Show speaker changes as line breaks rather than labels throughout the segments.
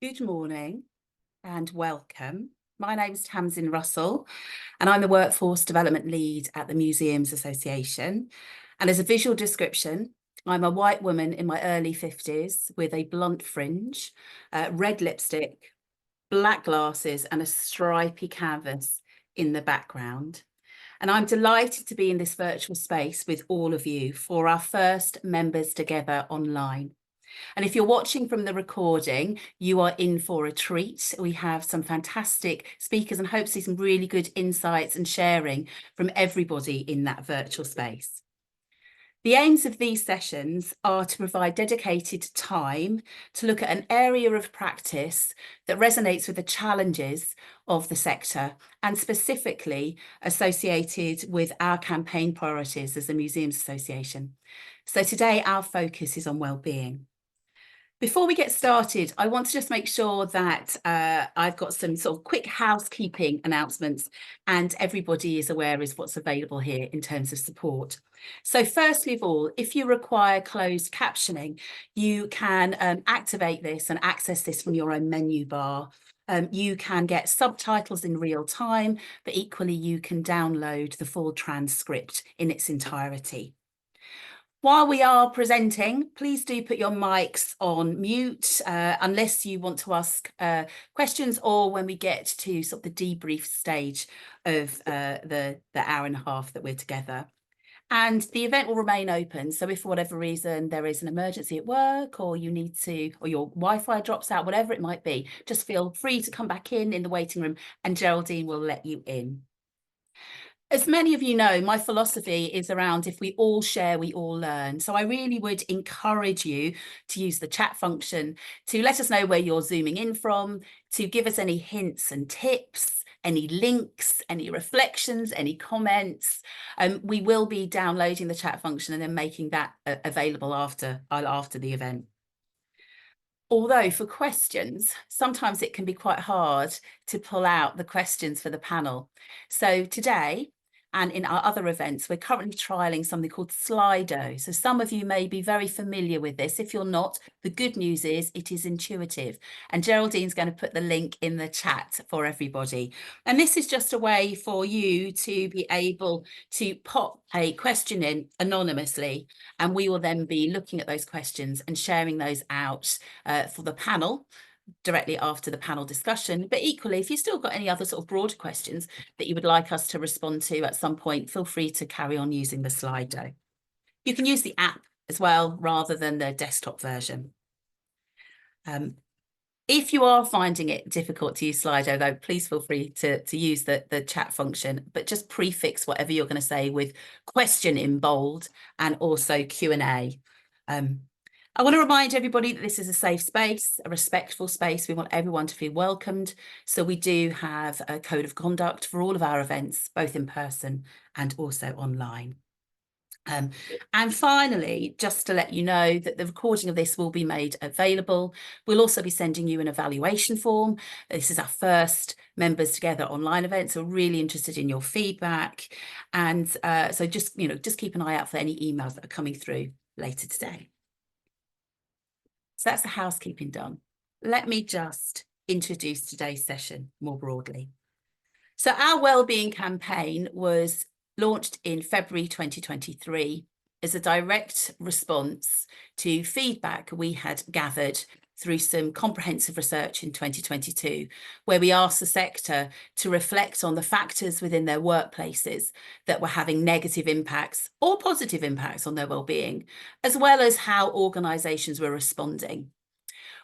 Good morning and welcome. My name is Tamsin Russell and I'm the Workforce Development Lead at the Museums Association. And as a visual description, I'm a white woman in my early 50s with a blunt fringe, red lipstick, black glasses and a stripy canvas in the background. And I'm delighted to be in this virtual space with all of you for our first Members Together online. And if you're watching from the recording, you are in for a treat. We have some fantastic speakers and hopefully some really good insights and sharing from everybody in that virtual space. The aims of these sessions are to provide dedicated time to look at an area of practice that resonates with the challenges of the sector and specifically associated with our campaign priorities as a Museums Association. So today our focus is on wellbeing. Before we get started, I want to just make sure that I've got some sort of quick housekeeping announcements and everybody is aware of what's available here in terms of support. So firstly of all, if you require closed captioning, you can activate this and access this from your own menu bar. You can get subtitles in real time, but equally you can download the full transcript in its entirety. While we are presenting, please do put your mics on mute unless you want to ask questions or when we get to sort of the debrief stage of the hour and a half that we're together. And the event will remain open. So if for whatever reason there is an emergency at work or you need to, or your Wi-Fi drops out, whatever it might be, just feel free to come back in the waiting room and Geraldine will let you in. As many of you know, my philosophy is around if we all share, we all learn. So I really would encourage you to use the chat function to let us know where you're zooming in from, to give us any hints and tips, any links, any reflections, any comments. We will be downloading the chat function and then making that available after the event. Although for questions, sometimes it can be quite hard to pull out the questions for the panel. So today, and in our other events, we're currently trialling something called Slido. So some of you may be very familiar with this. If you're not, the good news is it is intuitive. And Geraldine's going to put the link in the chat for everybody. And this is just a way for you to be able to pop a question in anonymously. And we will then be looking at those questions and sharing those out for the panel directly after the panel discussion. But equally, if you've still got any other sort of broader questions that you would like us to respond to at some point, feel free to carry on using the Slido. You can use the app as well, rather than the desktop version. If you are finding it difficult to use Slido, though, please feel free to use the chat function, but just prefix whatever you're going to say with question in bold and also Q&A. I want to remind everybody that this is a safe space, a respectful space. We want everyone to feel welcomed. So we do have a code of conduct for all of our events, both in person and also online. And finally, just to let you know that the recording of this will be made available. We'll also be sending you an evaluation form. This is our first Members Together online event, so we're really interested in your feedback. And so just keep an eye out for any emails that are coming through later today. So that's the housekeeping done. Let me just introduce today's session more broadly. So our wellbeing campaign was launched in February 2023 as a direct response to feedback we had gathered through some comprehensive research in 2022, where we asked the sector to reflect on the factors within their workplaces that were having negative impacts or positive impacts on their well-being, as well as how organisations were responding.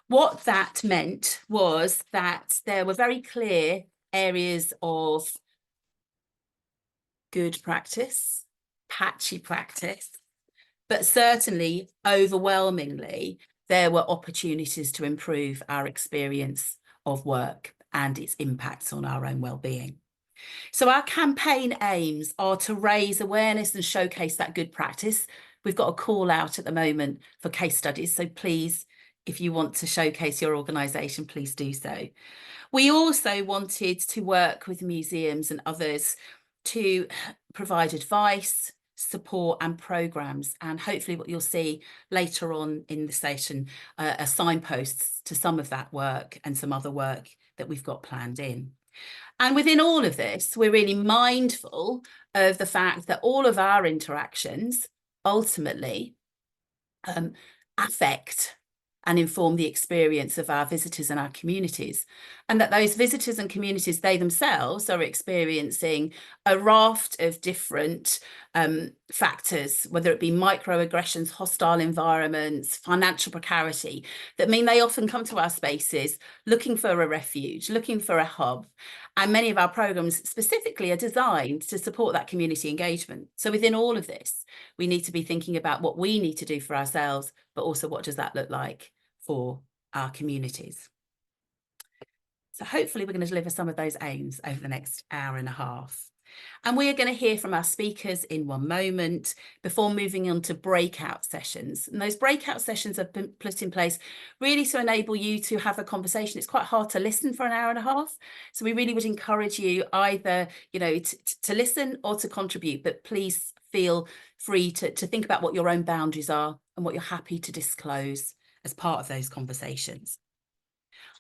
What that meant was that there were very clear areas of good practice, patchy practice, but certainly overwhelmingly, there were opportunities to improve our experience of work and its impacts on our own well-being. So our campaign aims are to raise awareness and showcase that good practice. We've got a call out at the moment for case studies, so please, if you want to showcase your organisation, please do so. We also wanted to work with museums and others to provide advice, support and programs, and hopefully what you'll see later on in the session are signposts to some of that work and some other work that we've got planned in. And within all of this, we're really mindful of the fact that all of our interactions ultimately affect and inform the experience of our visitors and our communities, and that those visitors and communities, they themselves are experiencing a raft of different factors, whether it be microaggressions, hostile environments, financial precarity, that mean they often come to our spaces looking for a refuge, looking for a hub. And many of our programs specifically are designed to support that community engagement. So within all of this, we need to be thinking about what we need to do for ourselves, but also what does that look like for our communities. So hopefully we're going to deliver some of those aims over the next hour and a half. And we are going to hear from our speakers in one moment before moving on to breakout sessions. And those breakout sessions have been put in place really to enable you to have a conversation. It's quite hard to listen for an hour and a half. So we really would encourage you either, to listen or to contribute, but please feel free to think about what your own boundaries are and what you're happy to disclose as part of those conversations.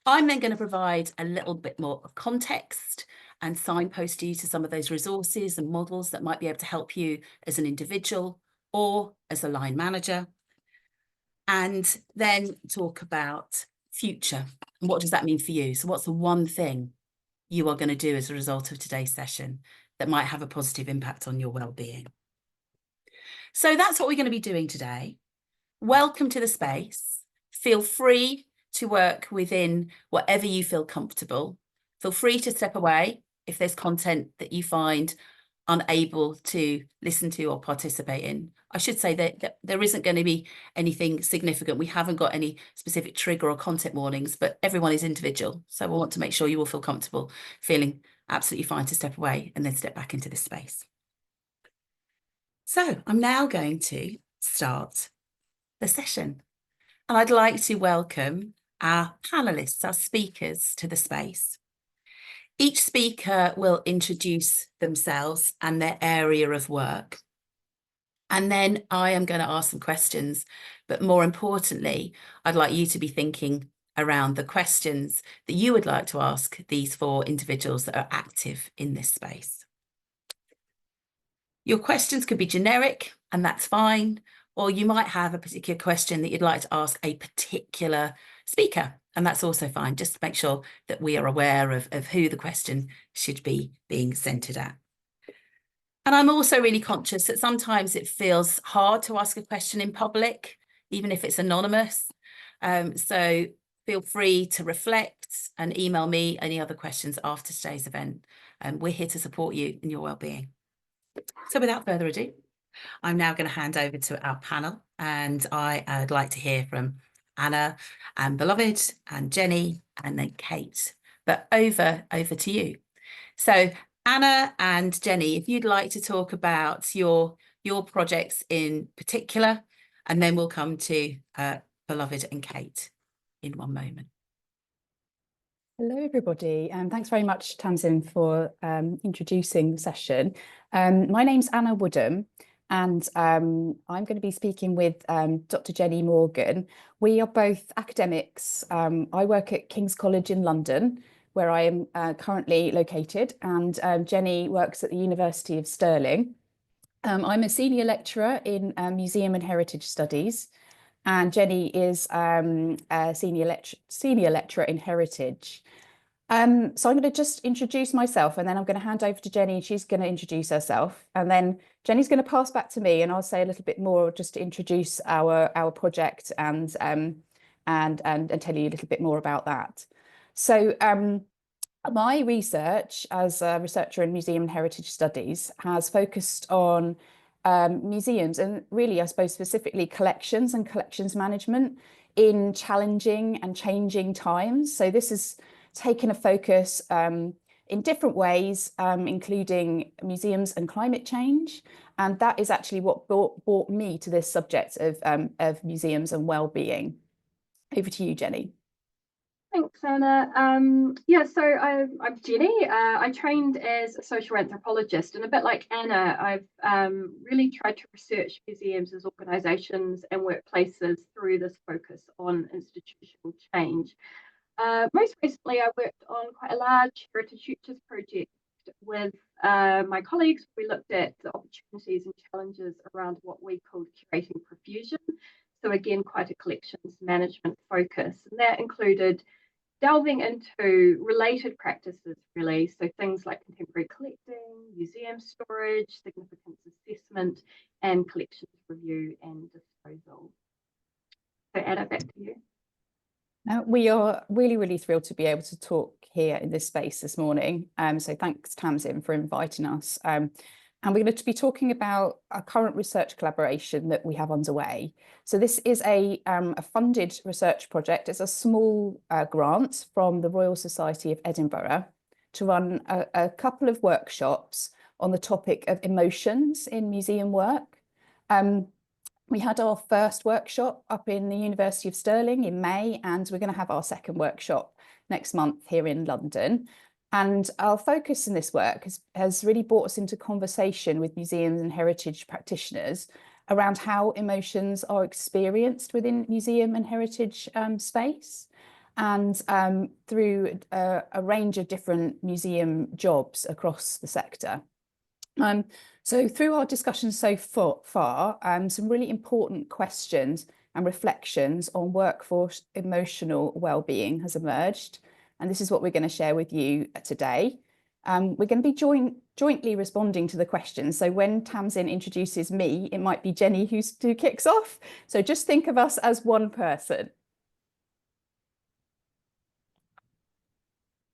I'm then going to provide a little bit more context and signpost you to some of those resources and models that might be able to help you as an individual or as a line manager. And then talk about future. And what does that mean for you? So what's the one thing you are going to do as a result of today's session that might have a positive impact on your well-being? So that's what we're going to be doing today. Welcome to the space. Feel free to work within whatever you feel comfortable. Feel free to step away if there's content that you find unable to listen to or participate in. I should say that there isn't going to be anything significant. We haven't got any specific trigger or content warnings, but everyone is individual. So we want to make sure you will feel comfortable, feeling absolutely fine to step away and then step back into this space. So I'm now going to start the session. And I'd like to welcome our panelists, our speakers to the space. Each speaker will introduce themselves and their area of work. And then I am going to ask some questions, but more importantly, I'd like you to be thinking around the questions that you would like to ask these four individuals that are active in this space. Your questions could be generic, and that's fine, or you might have a particular question that you'd like to ask a particular speaker, and that's also fine, just to make sure that we are aware of who the question should be being centred at. And I'm also really conscious that sometimes it feels hard to ask a question in public, even if it's anonymous. So feel free to reflect and email me any other questions after today's event. We're here to support you in your well-being. So without further ado, I'm now going to hand over to our panel, and I'd like to hear from Anna and Beloved and Jenny and then Kate. But over to you. So Anna and Jenny, if you'd like to talk about your projects in particular, and then we'll come to Beloved and Kate in one moment.
Hello, everybody. Thanks very much, Tamsin, for introducing the session. My name's Anna Woodham, and I'm going to be speaking with Dr. Jennie Morgan. We are both academics. I work at King's College in London, where I am currently located, and Jennie works at the University of Stirling. I'm a senior lecturer in Museum and Heritage Studies, and Jennie is a senior lecturer in Heritage. So I'm going to just introduce myself, and then I'm going to hand over to Jennie, and she's going to introduce herself. And then Jennie's going to pass back to me, and I'll say a little bit more just to introduce our project and tell you a little bit more about that. So my research as a researcher in Museum and Heritage Studies has focused on museums, and really, I suppose, specifically collections and collections management in challenging and changing times. So this has taken a focus in different ways, including museums and climate change. And that is actually what brought me to this subject of museums and well-being. Over to you, Jennie.
Thanks, Anna. So I'm Jennie. I trained as a social anthropologist, and a bit like Anna, I've really tried to research museums as organisations and workplaces through this focus on institutional change. Most recently, I worked on quite a large heritage futures project with my colleagues. We looked at the opportunities and challenges around what we called curating profusion. So again, quite a collections management focus, and that included delving into related practices, really. So things like contemporary collecting, museum storage, significance assessment, and collections review and disposal. So Anna, back to you.
We are really, really thrilled to be able to talk here in this space this morning. So thanks, Tamsin, for inviting us. And we're going to be talking about a current research collaboration that we have underway. So this is a funded research project. It's a small grant from the Royal Society of Edinburgh to run a couple of workshops on the topic of emotions in museum work. We had our first workshop up in the University of Stirling in May, and we're going to have our second workshop next month here in London. And our focus in this work has really brought us into conversation with museums and heritage practitioners around how emotions are experienced within museum and heritage space, and through a range of different museum jobs across the sector. So through our discussions so far, some really important questions and reflections on workforce emotional well-being has emerged. And this is what we're going to share with you today. We're going to be jointly responding to the questions. So when Tamsin introduces me, it might be Jennie who kicks off. So just think of us as one person.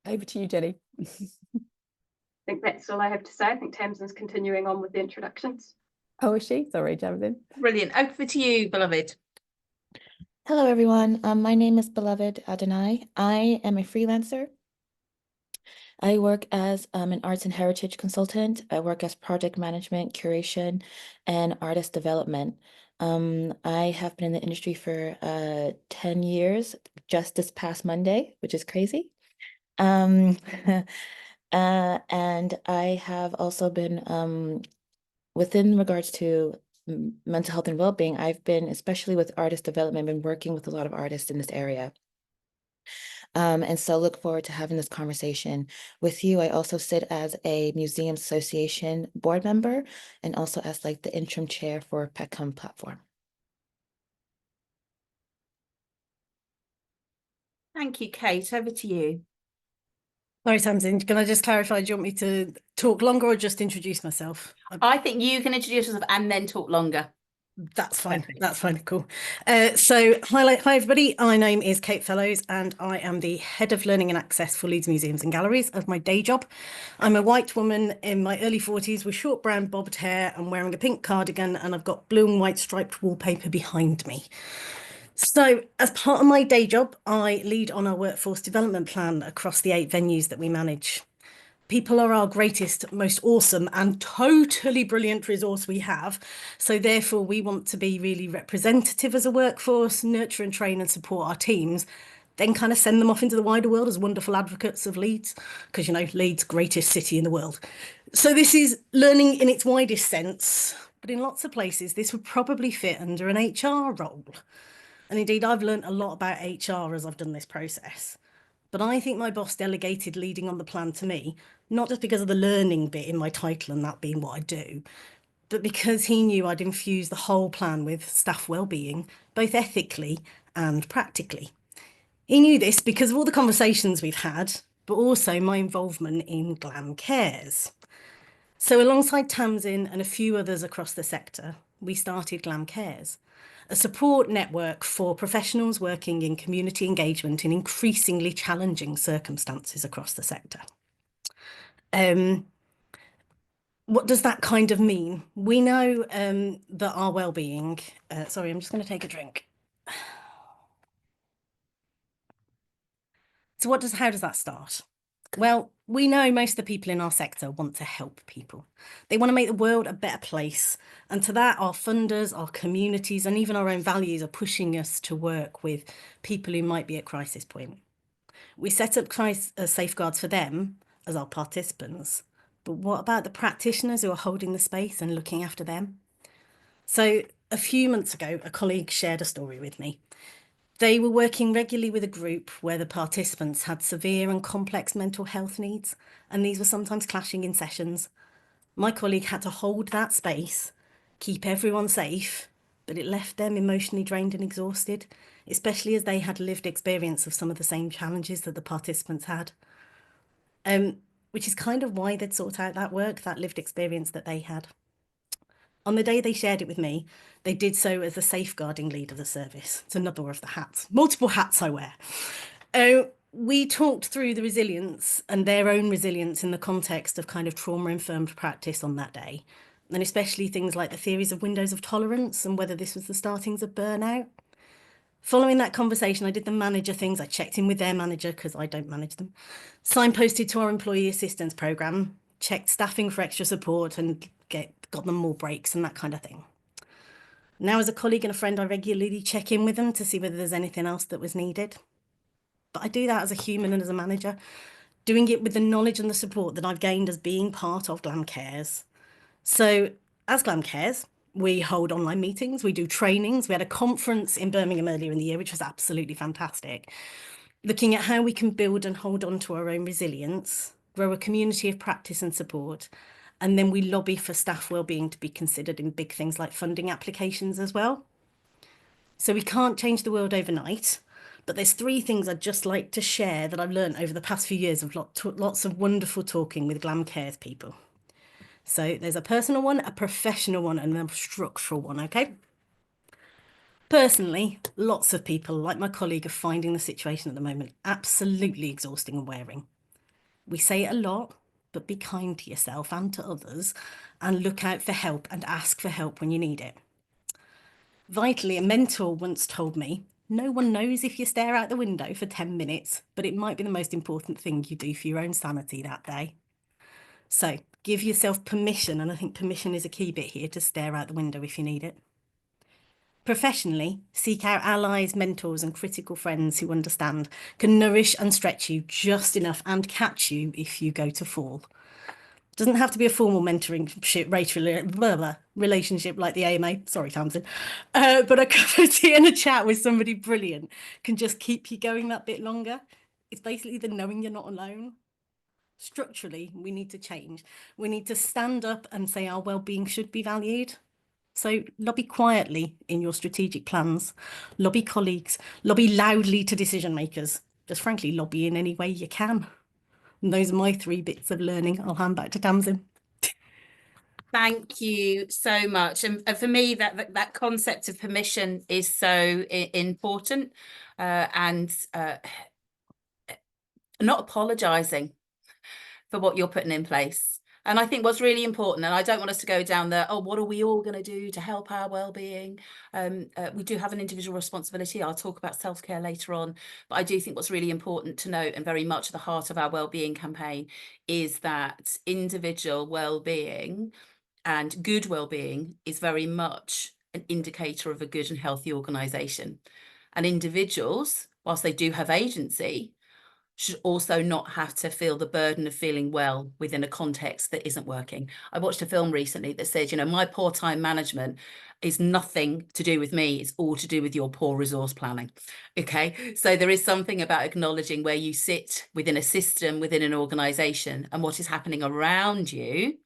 Over to you, Jennie.
I think that's all I have to say. I think Tamsin's continuing on with the introductions.
Oh, is she? Sorry, Tamsin.
Brilliant. Over to you, beloved.
Hello, everyone. My name is Beloved Adonai. I am a freelancer. I work as an arts and heritage consultant. I work as project management, curation, and artist development. I have been in the industry for 10 years, just this past Monday, which is crazy. And I have also been, within regards to mental health and well-being, I've been, especially with artist development, been working with a lot of artists in this area. And so look forward to having this conversation with you. I also sit as a Museum Association board member and also as like the interim chair for PECOM platform.
Thank you, Kate. Over to you.
Sorry, Tamsin, can I just clarify, do you want me to talk longer or just introduce myself?
I think you can introduce yourself and then talk longer.
That's fine.
Perfect.
That's fine. Cool. So hi everybody. My name is Kate Fellows and I am the Head of Learning and Access for Leeds Museums and Galleries as my day job. I'm a white woman in my early 40s with short brown bobbed hair and wearing a pink cardigan, and I've got blue and white striped wallpaper behind me. So as part of my day job, I lead on our workforce development plan across the 8 venues that we manage. People are our greatest, most awesome and totally brilliant resource we have. So therefore, we want to be really representative as a workforce, nurture and train and support our teams, then kind of send them off into the wider world as wonderful advocates of Leeds, because, you know, Leeds, greatest city in the world. So this is learning in its widest sense, but in lots of places, this would probably fit under an HR role. And indeed, I've learned a lot about HR as I've done this process. But I think my boss delegated leading on the plan to me, not just because of the learning bit in my title and that being what I do, but because he knew I'd infuse the whole plan with staff wellbeing, both ethically and practically. He knew this because of all the conversations we've had, but also my involvement in GLAM Cares. So alongside Tamsin and a few others across the sector, we started GLAM Cares, a support network for professionals working in community engagement in increasingly challenging circumstances across the sector. What does that kind of mean? We know that our well-being, sorry, I'm just going to take a drink. So how does that start? Well, we know most of the people in our sector want to help people. They want to make the world a better place. And to that, our funders, our communities, and even our own values are pushing us to work with people who might be at crisis point. We set up safeguards for them as our participants, but what about the practitioners who are holding the space and looking after them? So a few months ago, a colleague shared a story with me. They were working regularly with a group where the participants had severe and complex mental health needs, and these were sometimes clashing in sessions. My colleague had to hold that space, keep everyone safe, but it left them emotionally drained and exhausted, especially as they had lived experience of some of the same challenges that the participants had. Which is kind of why they'd sought out that work, that lived experience that they had. On the day they shared it with me, they did so as the safeguarding lead of the service. It's another of the hats, multiple hats I wear. We talked through the resilience and their own resilience in the context of kind of trauma-informed practice on that day, and especially things like the theories of windows of tolerance and whether this was the startings of burnout. Following that conversation, I did the manager things. I checked in with their manager because I don't manage them, signposted to our employee assistance programme, checked staffing for extra support and got them more breaks and that kind of thing. Now, as a colleague and a friend, I regularly check in with them to see whether there's anything else that was needed. But I do that as a human and as a manager, doing it with the knowledge and the support that I've gained as being part of GLAM Cares. So as GLAM Cares, we hold online meetings, we do trainings. We had a conference in Birmingham earlier in the year, which was absolutely fantastic, looking at how we can build and hold on to our own resilience, grow a community of practice and support, and then we lobby for staff wellbeing to be considered in big things like funding applications as well. So we can't change the world overnight, but there's 3 things I'd just like to share that I've learned over the past few years of lots of wonderful talking with GLAM Cares people. So there's a personal one, a professional one, and a structural one, okay? Personally, lots of people, like my colleague, are finding the situation at the moment absolutely exhausting and wearing. We say it a lot, but be kind to yourself and to others and look out for help and ask for help when you need it. Vitally, a mentor once told me, no one knows if you stare out the window for 10 minutes, but it might be the most important thing you do for your own sanity that day. So give yourself permission, and I think permission is a key bit here, to stare out the window if you need it. Professionally, seek out allies, mentors and critical friends who understand, can nourish and stretch you just enough and catch you if you go to fall. It doesn't have to be a formal mentoring relationship like the AMA, sorry Tamsin, but a cup of tea and a chat with somebody brilliant can just keep you going that bit longer. It's basically the knowing you're not alone. Structurally, we need to change. We need to stand up and say our well-being should be valued. So lobby quietly in your strategic plans, lobby colleagues, lobby loudly to decision makers, just frankly lobby in any way you can. And those are my 3 bits of learning. I'll hand back to Tamsin.
Thank you so much. And for me, that concept of permission is so important, and not apologising for what you're putting in place. And I think what's really important, and I don't want us to go down the, oh, what are we all going to do to help our well-being? We do have an individual responsibility. I'll talk about self-care later on. But I do think what's really important to note, and very much at the heart of our well-being campaign, is that individual well-being and good well-being is very much an indicator of a good and healthy organisation. And individuals, whilst they do have agency, should also not have to feel the burden of feeling well within a context that isn't working. I watched a film recently that said, you know, my poor time management is nothing to do with me. It's all to do with your poor resource planning. Okay. So there is something about acknowledging where you sit within a system, within an organisation, and what is happening around you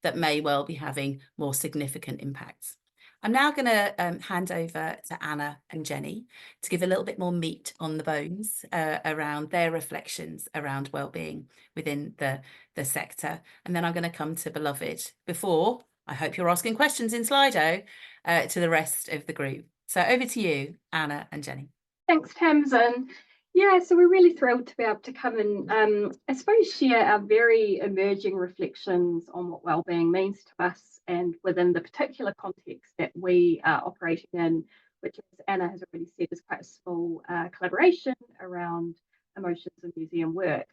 that may well be having more significant impacts. I'm now going to hand over to Anna and Jennie to give a little bit more meat on the bones around their reflections around wellbeing within the sector. And then I'm going to come to Beloved before, I hope you're asking questions in Slido, to the rest of the group. So over to you, Anna and Jennie.
Thanks, Tamsin. Yeah, so we're really thrilled to be able to come and I suppose share our very emerging reflections on what wellbeing means to us and within the particular context that we are operating in, which, as Anna has already said, is quite a small collaboration around emotions and museum work.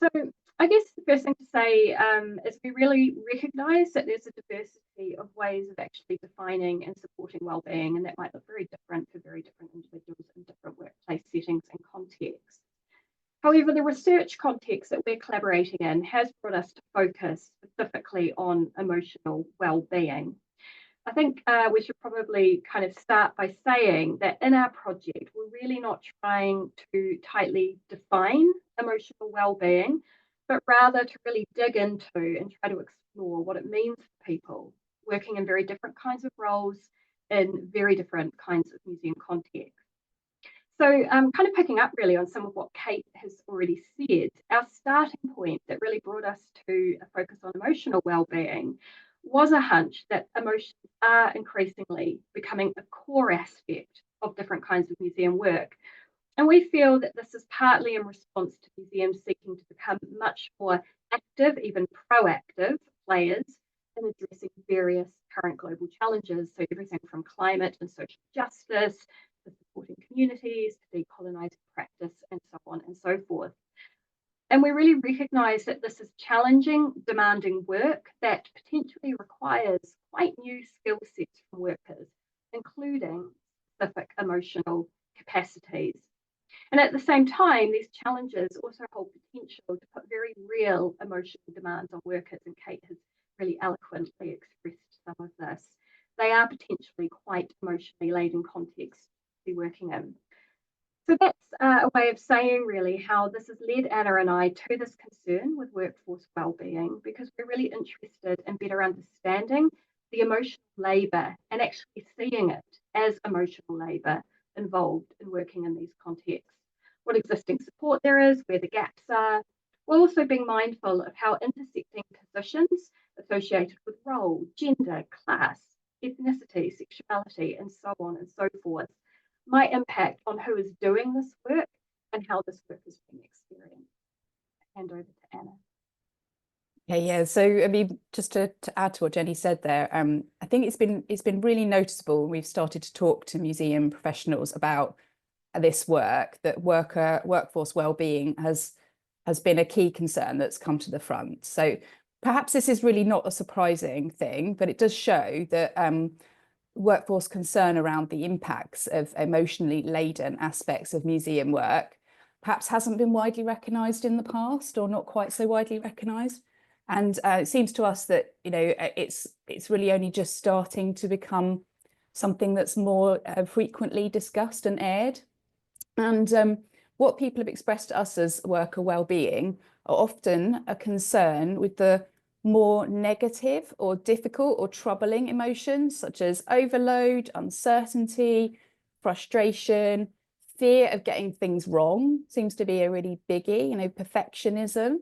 So I guess the first thing to say is we really recognise that there's a diversity of ways of actually defining and supporting wellbeing, and that might look very different for very different individuals in different workplace settings and contexts. However, the research context that we're collaborating in has brought us to focus specifically on emotional well-being. I think we should probably kind of start by saying that in our project, we're really not trying to tightly define emotional well-being, but rather to really dig into and try to explore what it means for people working in very different kinds of roles in very different kinds of museum contexts. So kind of picking up really on some of what Kate has already said, our starting point that really brought us to a focus on emotional well-being was a hunch that emotions are increasingly becoming a core aspect of different kinds of museum work. And we feel that this is partly in response to museums seeking to become much more active, even proactive players in addressing various current global challenges. So everything from climate and social justice, to supporting communities, to decolonising practice, and so on and so forth. And we really recognise that this is challenging, demanding work that potentially requires quite new skill sets from workers, including specific emotional capacities. And at the same time, these challenges also hold potential to put very real emotional demands on workers, and Kate has really eloquently expressed some of this. They are potentially quite emotionally laden contexts to be working in. So that's a way of saying really how this has led Anna and I to this concern with workforce wellbeing, because we're really interested in better understanding the emotional labour and actually seeing it as emotional labour involved in working in these contexts, what existing support there is, where the gaps are, while also being mindful of how intersecting positions associated with role, gender, class, ethnicity, sexuality, and so on and so forth might impact on who is doing this work and how this work is being experienced. Hand over to Anna.
Yeah. So I mean, just to add to what Jennie said there, I think it's been really noticeable. We've started to talk to museum professionals about this work, that workforce wellbeing has been a key concern that's come to the front. So perhaps this is really not a surprising thing, but it does show that workforce concern around the impacts of emotionally laden aspects of museum work perhaps hasn't been widely recognised in the past, or not quite so widely recognised. And it seems to us that, you know, it's really only just starting to become something that's more frequently discussed and aired. And what people have expressed to us as worker wellbeing are often a concern with the more negative or difficult or troubling emotions, such as overload, uncertainty, frustration, fear of getting things wrong seems to be a really biggie, you know, perfectionism.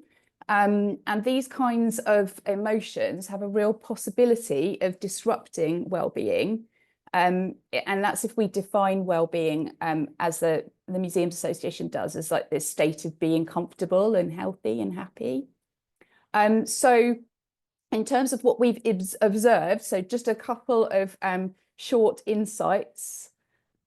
And these kinds of emotions have a real possibility of disrupting well-being. And that's if we define well-being as the Museums Association does, as like this state of being comfortable and healthy and happy. So in terms of what we've observed, so just a couple of short insights.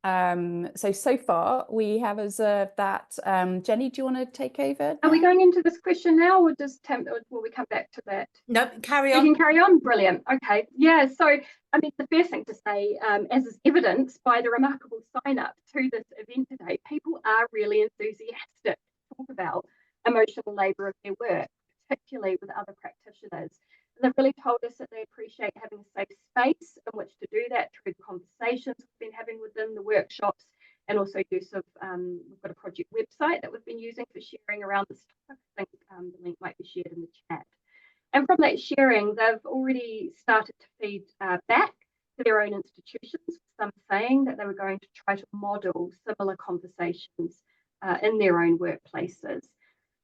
So far we have observed that, Jennie, do you want to take over?
Are we going into this question now, or does Tam, or will we come back to that?
No, carry
We
on.
can carry on. Brilliant. Okay. Yeah. So, I mean, the first thing to say, as is evidenced by the remarkable sign up to this event today, people are really enthusiastic to talk about emotional labour of their work, particularly with other practitioners. And they've really told us that they appreciate having a safe space in which to do that through the conversations we've been having within the workshops, and also use of, we've got a project website that we've been using for sharing around this topic. I think the link might be shared in the chat. And from that sharing, they've already started to feed back to their own institutions, some saying that they were going to try to model similar conversations in their own workplaces.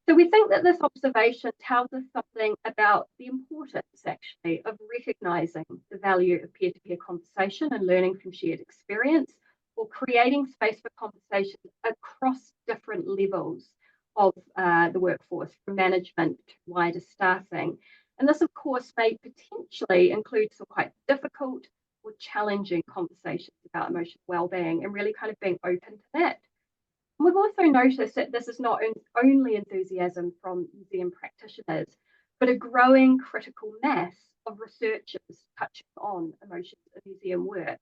So we think that this observation tells us something about the importance, actually, of recognising the value of peer-to-peer conversation and learning from shared experience, or creating space for conversation across different levels of the workforce, from management to wider staffing. And this, of course, may potentially include some quite difficult or challenging conversations about emotional wellbeing, and really kind of being open to that. And we've also noticed that this is not only enthusiasm from museum practitioners, but a growing critical mass of researchers touching on emotions in museum work.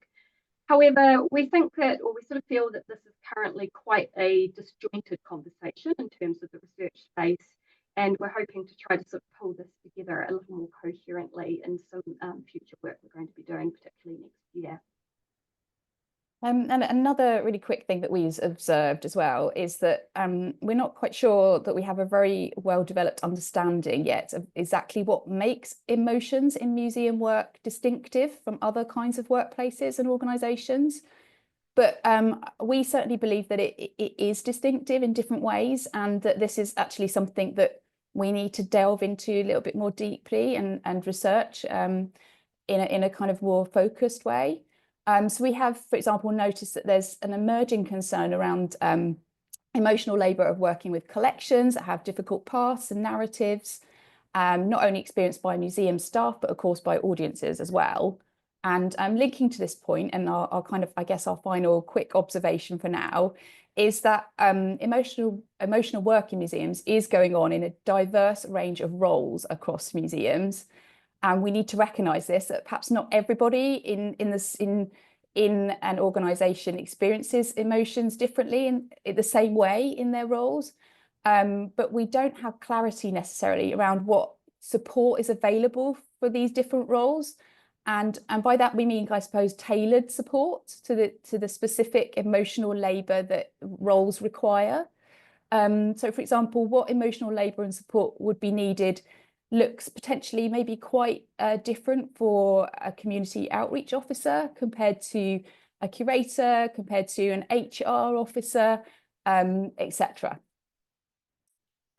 However, we think that, or we sort of feel that this is currently quite a disjointed conversation in terms of the research space, and we're hoping to try to sort of pull this together a little more coherently in some future work we're going to be doing, particularly next year.
And another really quick thing that we've observed as well is that we're not quite sure that we have a very well-developed understanding yet of exactly what makes emotions in museum work distinctive from other kinds of workplaces and organisations. But we certainly believe that it is distinctive in different ways, and that this is actually something that we need to delve into a little bit more deeply and research in a kind of more focused way. So we have, for example, noticed that there's an emerging concern around emotional labour of working with collections that have difficult paths and narratives, not only experienced by museum staff, but of course by audiences as well. And linking to this point, and our kind of, I guess, our final quick observation for now, is that emotional work in museums is going on in a diverse range of roles across museums. And we need to recognise this, that perhaps not everybody in an organisation experiences emotions differently in the same way in their roles. But we don't have clarity necessarily around what support is available for these different roles. And by that we mean, I suppose, tailored support to the specific emotional labour that roles require. So, for example, what emotional labour and support would be needed looks potentially maybe quite different for a community outreach officer compared to a curator, compared to an HR officer, etc.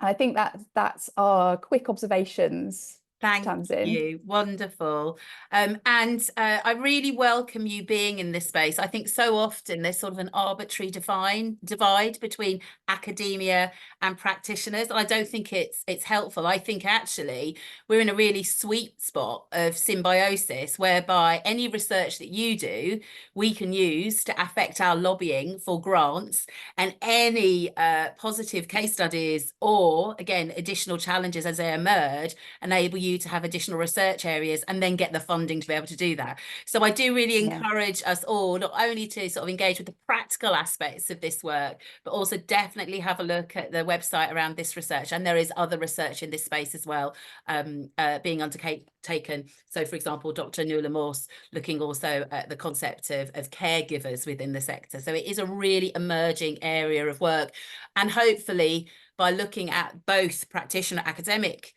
And I think that's our quick observations.
Thank
Tamsin.
you. Wonderful. And I really welcome you being in this space. I think so often there's sort of an arbitrary divide between academia and practitioners. I don't think it's helpful. I think actually we're in a really sweet spot of symbiosis, whereby any research that you do, we can use to affect our lobbying for grants, and any positive case studies or, again, additional challenges as they emerge enable you to have additional research areas and then get the funding to be able to do that. So I do really encourage us all not only to sort of engage with the practical aspects of this work, but also definitely have a look at the website around this research. And there is other research in this space as well being undertaken. So, for example, Dr. Nuala Morse looking also at the concept of caregivers within the sector. So it is a really emerging area of work. And hopefully by looking at both practitioner academic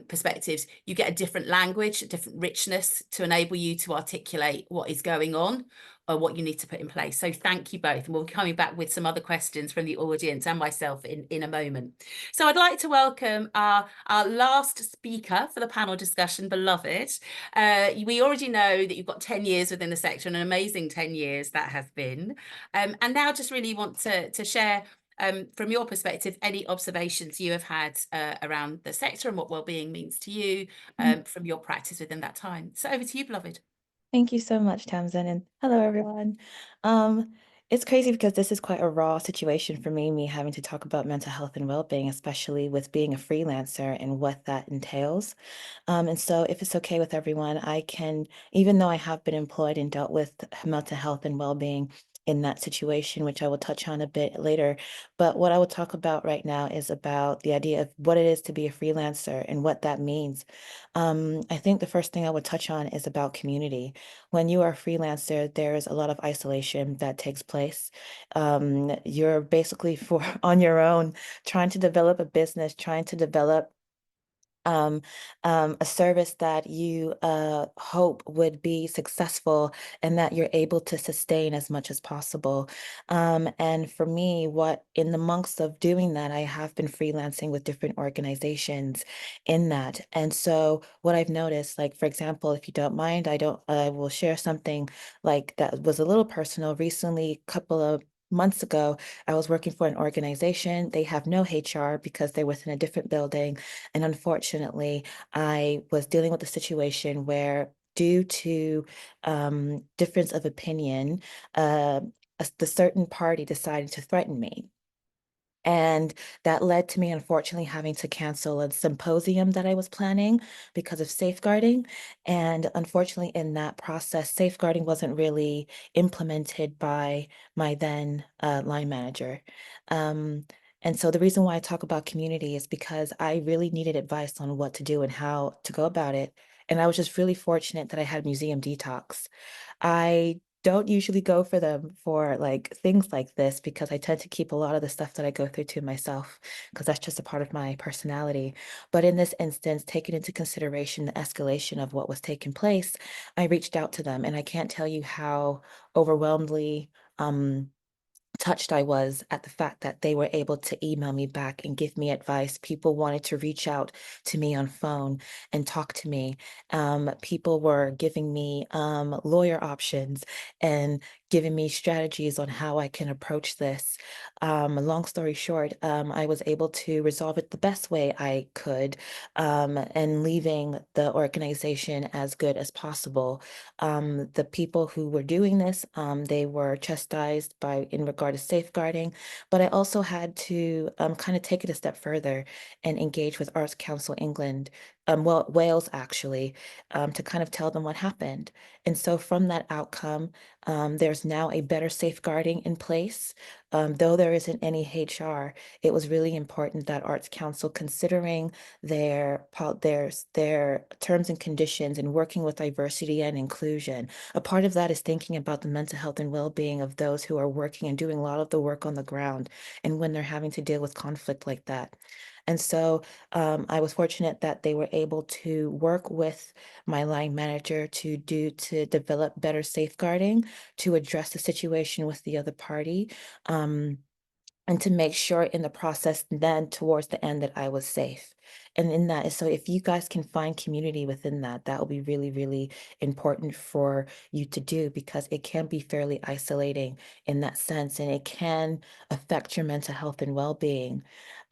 perspectives, you get a different language, a different richness to enable you to articulate what is going on or what you need to put in place. So thank you both. And we'll be coming back with some other questions from the audience and myself in a moment. So I'd like to welcome our last speaker for the panel discussion, Beloved. We already know that you've got 10 years within the sector, and an amazing 10 years that has been. And now just really want to share from your perspective, any observations you have had around the sector and what wellbeing means to you from your practice within that time. So over to you, Beloved.
Thank you so much, Tamsin, and hello, everyone. It's crazy because this is quite a raw situation for me having to talk about mental health and well-being, especially with being a freelancer and what that entails. And so if it's okay with everyone, I can, even though I have been employed and dealt with mental health and well-being in that situation, which I will touch on a bit later. But what I will talk about right now is about the idea of what it is to be a freelancer and what that means. I think the first thing I would touch on is about community. When you are a freelancer, there's a lot of isolation that takes place. You're basically on your own, trying to develop a business, trying to develop a service that you hope would be successful and that you're able to sustain as much as possible. And for me, in the months of doing that, I have been freelancing with different organizations in that. And so what I've noticed, like, for example, if you don't mind, I will share something like that was a little personal. Recently, a couple of months ago, I was working for an organization. They have no HR because they're within a different building. And unfortunately, I was dealing with a situation where, due to difference of opinion, the certain party decided to threaten me. And that led to me, unfortunately, having to cancel a symposium that I was planning because of safeguarding. And unfortunately, in that process, safeguarding wasn't really implemented by my then line manager. And so the reason why I talk about community is because I really needed advice on what to do and how to go about it. And I was just really fortunate that I had Museum Detox. I don't usually go for them for like things like this because I tend to keep a lot of the stuff that I go through to myself because that's just a part of my personality. But in this instance, taking into consideration the escalation of what was taking place, I reached out to them, and I can't tell you how overwhelmingly touched I was at the fact that they were able to email me back and give me advice. People wanted to reach out to me on phone and talk to me. People were giving me lawyer options and giving me strategies on how I can approach this. Long story short, I was able to resolve it the best way I could, and leaving the organization as good as possible. The people who were doing this, they were chastised by in regard to safeguarding, but I also had to kind of take it a step further and engage with Arts Council England, well, Wales actually, to kind of tell them what happened. And so from that outcome, there's now a better safeguarding in place. Though there isn't any HR, it was really important that Arts Council, considering their terms and conditions and working with diversity and inclusion. A part of that is thinking about the mental health and well-being of those who are working and doing a lot of the work on the ground and when they're having to deal with conflict like that. And so I was fortunate that they were able to work with my line manager to develop better safeguarding to address the situation with the other party. Um, and to make sure in the process then towards the end that I was safe. And in that, so if you guys can find community within that, that will be really, really important for you to do because it can be fairly isolating in that sense and it can affect your mental health and well-being.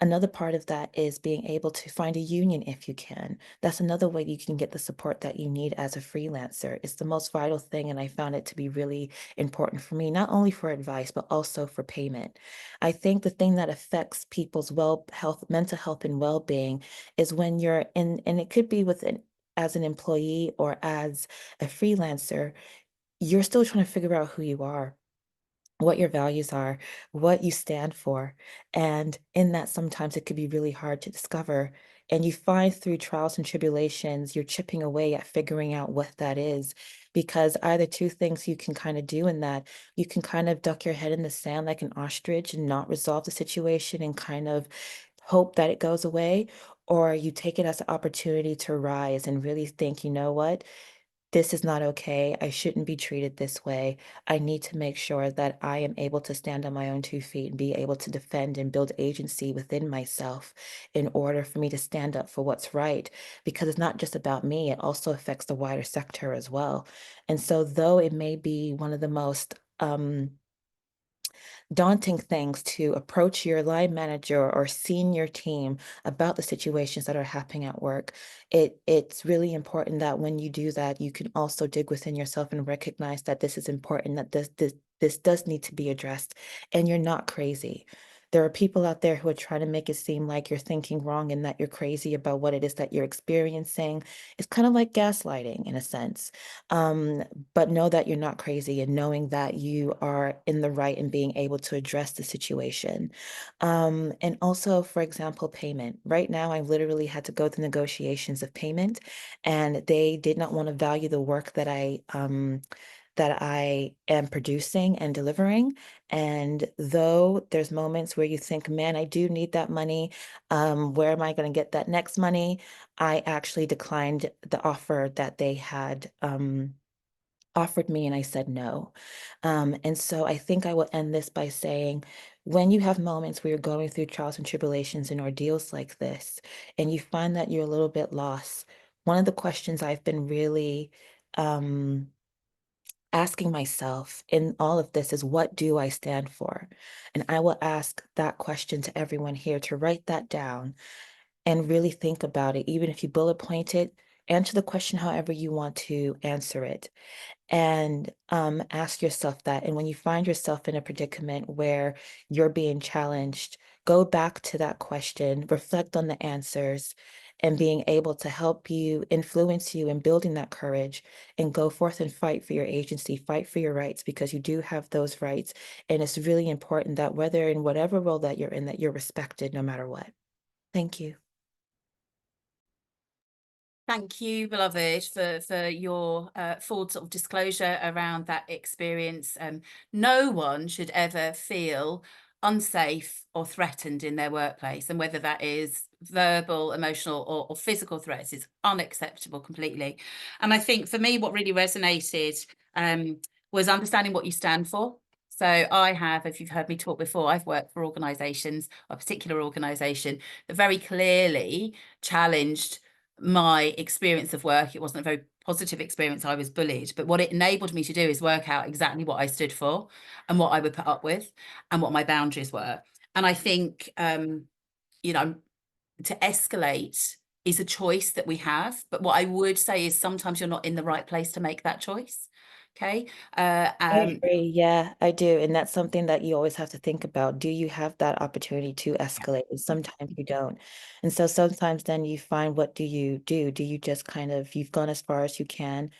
Another part of that is being able to find a union if you can. That's another way you can get the support that you need as a freelancer. It's the most vital thing, and I found it to be really important for me, not only for advice, but also for payment. I think the thing that affects people's mental health and well-being is when you're in, and it could be as an employee or as a freelancer, you're still trying to figure out who you are, what your values are, what you stand for. And in that, sometimes it could be really hard to discover. And you find through trials and tribulations, you're chipping away at figuring out what that is. Because either two things you can kind of do in that, you can kind of duck your head in the sand like an ostrich and not resolve the situation and kind of hope that it goes away, or you take it as an opportunity to rise and really think, you know what? This is not okay. I shouldn't be treated this way. I need to make sure that I am able to stand on my own 2 feet and be able to defend and build agency within myself in order for me to stand up for what's right. Because it's not just about me, it also affects the wider sector as well. And so, though it may be one of the most daunting things to approach your line manager or senior team about the situations that are happening at work, it's really important that when you do that, you can also dig within yourself and recognize that this is important, that this does need to be addressed, and you're not crazy. There are people out there who are trying to make it seem like you're thinking wrong and that you're crazy about what it is that you're experiencing. It's kind of like gaslighting in a sense. Um, but know that you're not crazy and knowing that you are in the right and being able to address the situation. And also, for example, payment. Right now, I literally had to go through negotiations of payment, and they did not want to value the work that I am producing and delivering. And though there's moments where you think, man, I do need that money, where am I going to get that next money? I actually declined the offer that they had offered me, and I said no. And so I think I will end this by saying, when you have moments where you're going through trials and tribulations and ordeals like this, and you find that you're a little bit lost, one of the questions I've been really asking myself in all of this is, what do I stand for? And I will ask that question to everyone here to write that down and really think about it. Even if you bullet point it, answer the question however you want to answer it, and ask yourself that. And when you find yourself in a predicament where you're being challenged, go back to that question, reflect on the answers, and being able to help you, influence you in building that courage, and go forth and fight for your agency, fight for your rights, because you do have those rights. And it's really important that whether in whatever role that you're in, that you're respected no matter what. Thank you.
Thank you, beloved, for your full sort of disclosure around that experience. No one should ever feel unsafe or threatened in their workplace, and whether that is verbal, emotional, or physical threats is unacceptable completely. And I think for me, what really resonated was understanding what you stand for. So I have, if you've heard me talk before, I've worked for organisations, a particular organisation that very clearly challenged my experience of work. It wasn't a very positive experience. I was bullied, but what it enabled me to do is work out exactly what I stood for and what I would put up with and what my boundaries were. And I think, you know, to escalate is a choice that we have. But what I would say is sometimes you're not in the right place to make that choice. Okay.
I agree. Yeah, I do. And that's something that you always have to think about. Do you have that opportunity to escalate? And sometimes you don't. And so sometimes then you find, what do you do? Do you just kind of, you've gone as far as you can,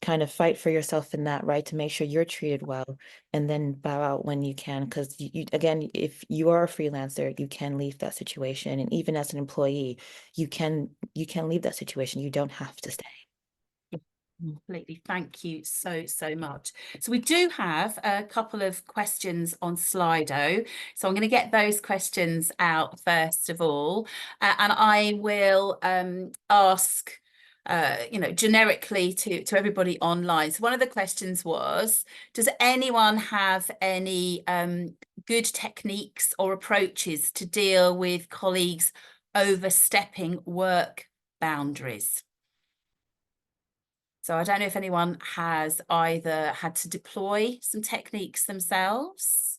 kind of fight for yourself in that, right, to make sure you're treated well, and then bow out when you can, because you again, if you are a freelancer, you can leave that situation, and even as an employee, you can leave that situation. You don't have to stay.
Completely. Thank you so much. So we do have a couple of questions on Slido. So I'm going to get those questions out first of all, and I will ask you know, generically to everybody online. So one of the questions was, does anyone have any good techniques or approaches to deal with colleagues overstepping work boundaries? So I don't know if anyone has either had to deploy some techniques themselves,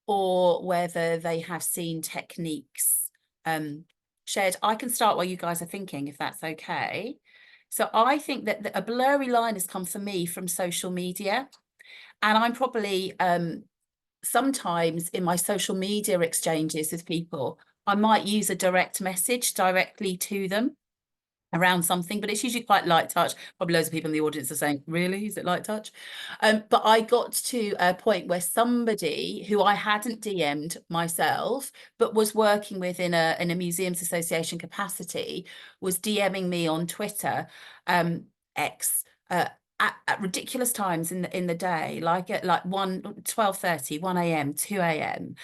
or whether they have seen techniques shared. I can start while you guys are thinking, if that's okay. So I think that a blurry line has come for me from social media, and I'm probably sometimes in my social media exchanges with people, I might use a direct message directly to them around something, but it's usually quite light touch. Probably loads of people in the audience are saying, really, is it light touch? But I got to a point where somebody who I hadn't DM'd myself, but was working with in a museums association capacity, was DMing me on Twitter, X, at ridiculous times in the day, like at like 12:30, 1 a.m, 2 a.m.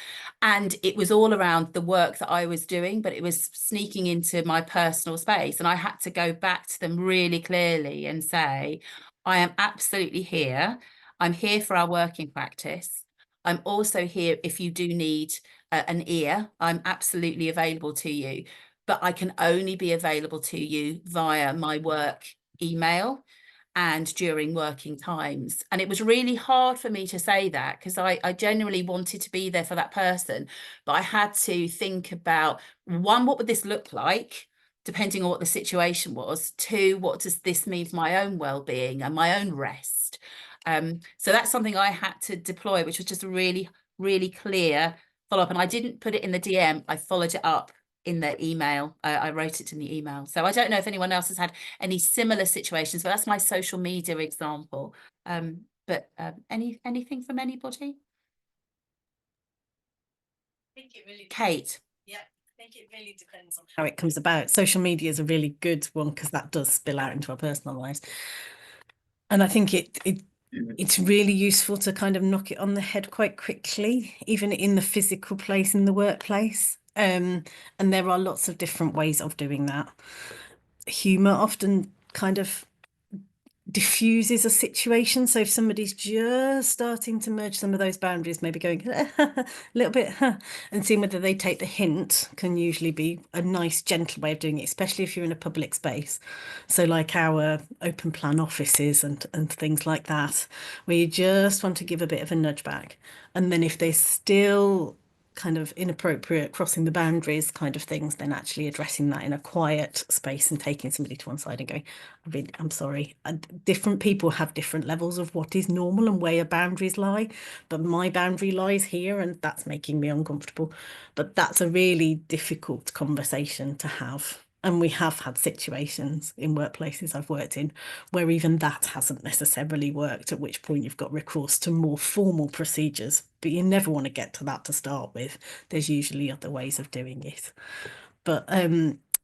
And it was all around the work that I was doing, but it was sneaking into my personal space. And I had to go back to them really clearly and say, I am absolutely here. I'm here for our working practice. I'm also here if you do need an ear. I'm absolutely available to you, but I can only be available to you via my work email and during working times. And it was really hard for me to say that, because I genuinely wanted to be there for that person, but I had to think about, one, what would this look like depending on what the situation was? Two, what does this mean for my own well-being and my own rest? So that's something I had to deploy, which was just a really, really clear follow-up. And I didn't put it in the DM, I followed it up in the email. I wrote it in the email. So I don't know if anyone else has had any similar situations, but that's my social media example. But anything from anybody?
I think it really
Kate.
Yeah, I think it really depends on how it comes about. Social media is a really good one, because that does spill out into our personal lives. And I think it's really useful to kind of knock it on the head quite quickly, even in the physical place, in the workplace. And there are lots of different ways of doing that. Humor often kind of diffuses a situation. So if somebody's just starting to merge some of those boundaries, maybe going a little bit, and seeing whether they take the hint, can usually be a nice, gentle way of doing it, especially if you're in a public space. So like our open plan offices and things like that, where you just want to give a bit of a nudge back. And then if they still kind of inappropriate, crossing the boundaries kind of things, then actually addressing that in a quiet space and taking somebody to one side and going, I'm sorry. And different people have different levels of what is normal and where your boundaries lie, but my boundary lies here and that's making me uncomfortable. But that's a really difficult conversation to have. And we have had situations in workplaces I've worked in where even that hasn't necessarily worked, at which point you've got recourse to more formal procedures. But you never want to get to that to start with. There's usually other ways of doing it. But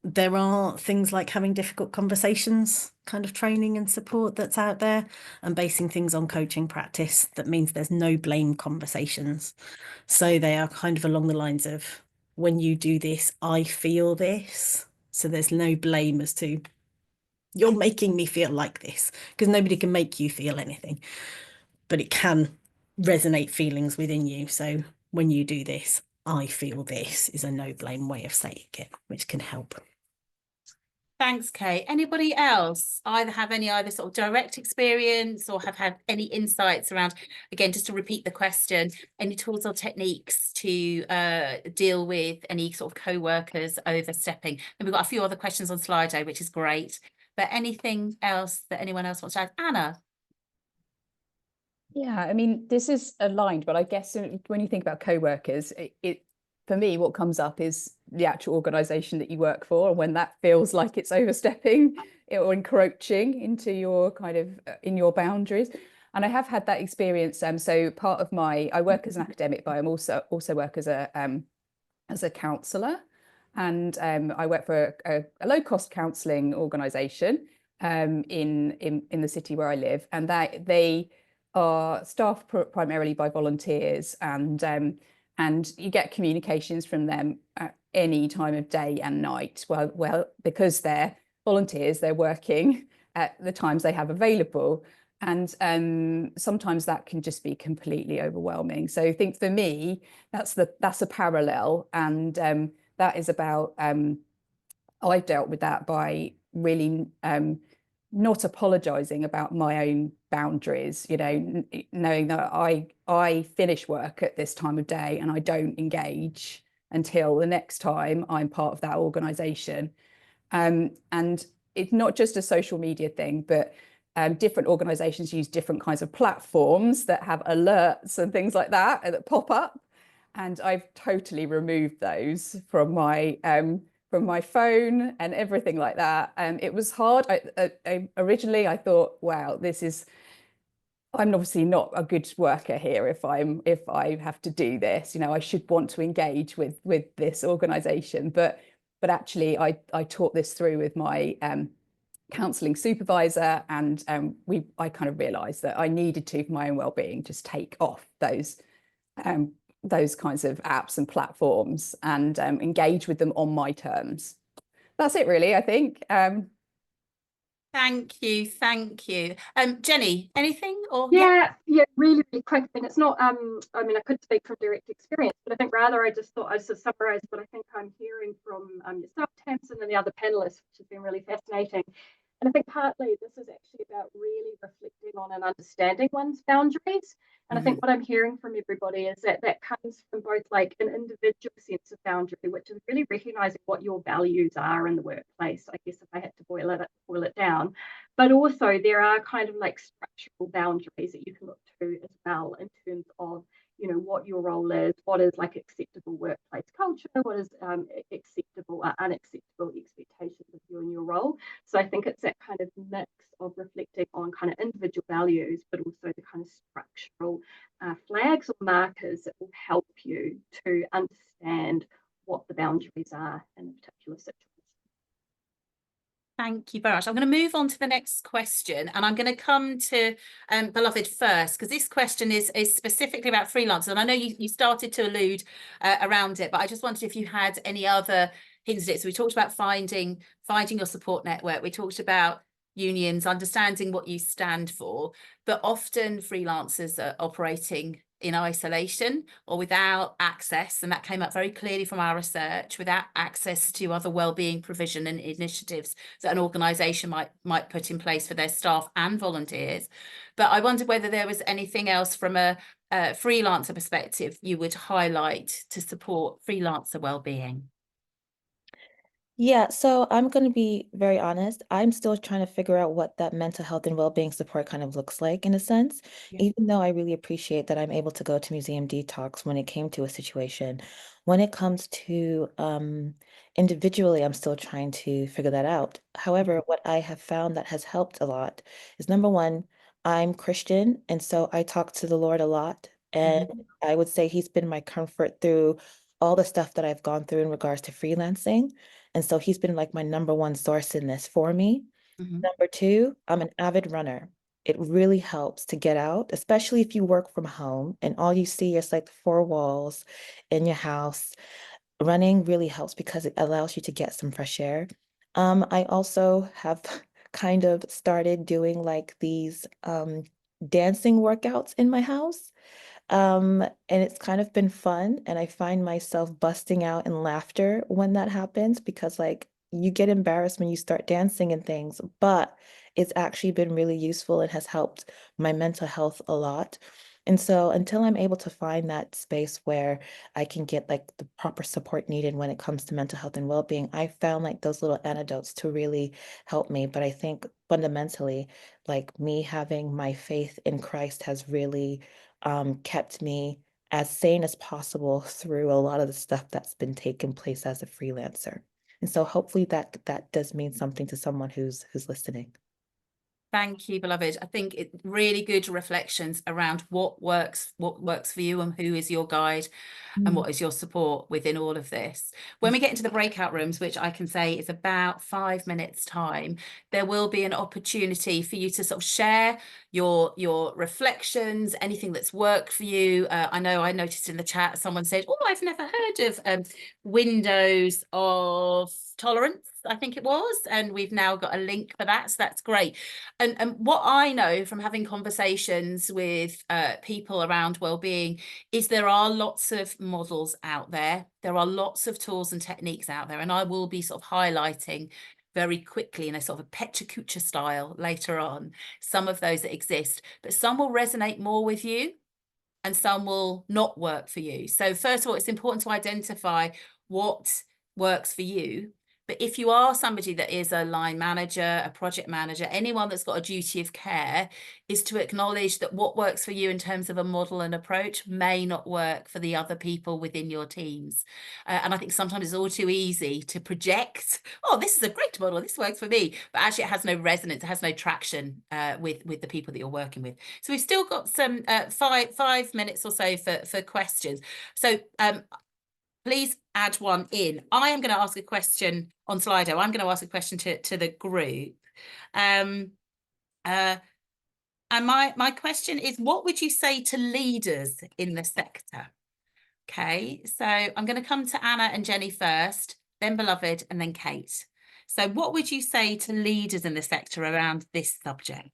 there are things like having difficult conversations, kind of training and support that's out there, and basing things on coaching practice. That means there's no blame conversations. So they are kind of along the lines of, when you do this, I feel this. So there's no blame as to, you're making me feel like this, because nobody can make you feel anything, but it can resonate feelings within you. So when you do this, I feel this, is a no blame way of saying it, which can help.
Thanks, Kate. Anybody else have any sort of direct experience or have had any insights around, again, just to repeat the question, any tools or techniques to deal with any sort of co-workers overstepping? And we've got a few other questions on Slido, which is great. But anything else that anyone else wants to add? Anna?
Yeah, I mean, this is aligned, but I guess when you think about co-workers, it for me, what comes up is the actual organisation that you work for, and when that feels like it's overstepping or encroaching into your kind of in your boundaries. And I have had that experience. So part of I work as an academic, but I'm also work as a counsellor, and I work for a low-cost counselling organisation in the city where I live, and they are staffed primarily by volunteers, and you get communications from them at any time of day and night. Well, because they're volunteers, they're working at the times they have available. And sometimes that can just be completely overwhelming. So I think for me, that's a parallel. And that is about, I've dealt with that by really not apologizing about my own boundaries, knowing that I finish work at this time of day and I don't engage until the next time I'm part of that organization. And it's not just a social media thing, but different organizations use different kinds of platforms that have alerts and things like that pop up. And I've totally removed those from my phone and everything like that. It was hard. Originally I thought, wow, I'm obviously not a good worker here if I have to do this. I should want to engage with this organization. But actually I talked this through with my counselling supervisor, and I kind of realised that I needed to, for my own well-being, just take off those kinds of apps and platforms and engage with them on my terms. That's it, really, I think.
Thank you. Jennie, anything? Or
yeah, really, really quick. And it's not, I mean, I could speak from direct experience, but I think rather I just thought I'd summarise what I think I'm hearing from yourself, Tamsin, and the other panellists, which has been really fascinating. And I think partly this is actually about really reflecting on and understanding one's boundaries. And I think what I'm hearing from everybody is that comes from both like an individual sense of boundary, which is really recognizing what your values are in the workplace, I guess, if I had to boil it down. But also there are kind of like structural boundaries that you can look to as well in terms of, what your role is, what is like acceptable workplace culture, what is acceptable or unacceptable expectations of you and your role. So I think it's that kind of mix of reflecting on kind of individual values, but also the kind of structural flags or markers that will help you to understand what the boundaries are in a particular situation.
Thank you very much. I'm going to move on to the next question, and I'm going to come to Beloved first, because this question is specifically about freelancers. And I know you started to allude around it, but I just wondered if you had any other hints at it. So we talked about finding your support network. We talked about unions, understanding what you stand for, but often freelancers are operating in isolation or without access, and that came up very clearly from our research, without access to other wellbeing provision and initiatives that an organisation might put in place for their staff and volunteers. But I wondered whether there was anything else from a freelancer perspective you would highlight to support freelancer wellbeing?
Yeah, so I'm going to be very honest. I'm still trying to figure out what that mental health and well-being support kind of looks like in a sense,
Yeah.
even though I really appreciate that I'm able to go to museum detox when it came to a situation. When it comes to individually, I'm still trying to figure that out. However, what I have found that has helped a lot is number one, I'm Christian, and so I talk to the Lord a lot. And I would say he's been my comfort through all the stuff that I've gone through in regards to freelancing. And so he's been like my number one source in this for me. Number two, I'm an avid runner. It really helps to get out, especially if you work from home and all you see is like the four walls in your house. Running really helps because it allows you to get some fresh air. I also have kind of started doing like these dancing workouts in my house. And it's kind of been fun. And I find myself busting out in laughter when that happens because, like, you get embarrassed when you start dancing and things, but it's actually been really useful and has helped my mental health a lot. And so, until I'm able to find that space where I can get like the proper support needed when it comes to mental health and well-being, I found like those little antidotes to really help me. But I think fundamentally, like me having my faith in Christ has really kept me as sane as possible through a lot of the stuff that's been taking place as a freelancer. And so hopefully that does mean something to someone who's listening.
Thank you, beloved. I think it really good reflections around what works for you and who is your guide and what is your support within all of this. When we get into the breakout rooms, which I can say is about 5 minutes time, there will be an opportunity for you to sort of share your reflections, anything that's worked for you. I know I noticed in the chat someone said, oh, I've never heard of windows of tolerance, I think it was, and we've now got a link for that, so that's great. And what I know from having conversations with people around wellbeing is there are lots of models out there. There are lots of tools and techniques out there, and I will be sort of highlighting very quickly in a sort of a Petra Kucha style later on some of those that exist, but some will resonate more with you and some will not work for you. So first of all, it's important to identify what works for you. But if you are somebody that is a line manager, a project manager, anyone that's got a duty of care, is to acknowledge that what works for you in terms of a model and approach may not work for the other people within your teams. And I think sometimes it's all too easy to project, oh, this is a great model, this works for me. But actually it has no resonance, it has no traction with the people that you're working with. So we've still got some 5 minutes or so for questions. So please add one in. I am going to ask a question on Slido. I'm going to ask a question to the group. And my question is, what would you say to leaders in the sector? Okay, so I'm going to come to Anna and Jennie first, then Beloved, and then Kate. So what would you say to leaders in the sector around this subject?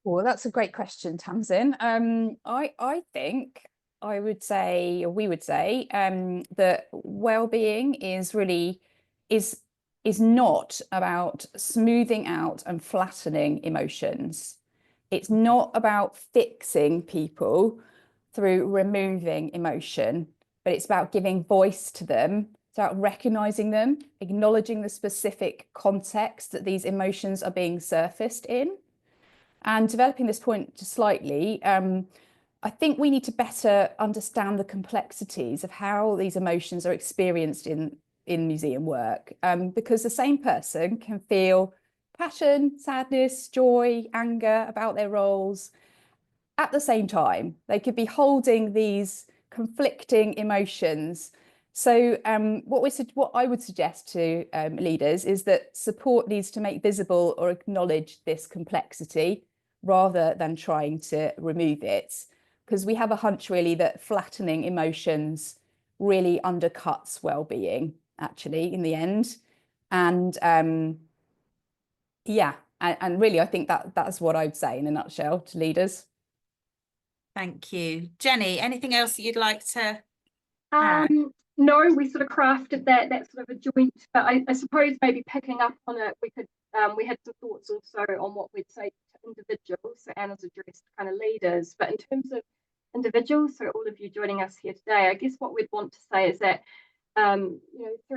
Well, that's a great question, Tamsin. I think I would say, or we would say, that well-being is really is not about smoothing out and flattening emotions. It's not about fixing people through removing emotion, but it's about giving voice to them. It's about recognizing them, acknowledging the specific context that these emotions are being surfaced in. And developing this point just slightly, I think we need to better understand the complexities of how these emotions are experienced in museum work, because the same person can feel passion, sadness, joy, anger about their roles at the same time. They could be holding these conflicting emotions. So what I would suggest to leaders is that support needs to make visible or acknowledge this complexity rather than trying to remove it, because we have a hunch really that flattening emotions really undercuts well-being actually in the end. And yeah, and really I think that's what I'd say in a nutshell to leaders.
Thank you. Jennie, anything else you'd like to add?
No, we sort of crafted that sort of a joint, but I suppose maybe picking up on it, we could We had some thoughts also on what we'd say to individuals. So Anna's addressed kind of leaders, but in terms of individuals, so all of you joining us here today, I guess what we'd want to say is that through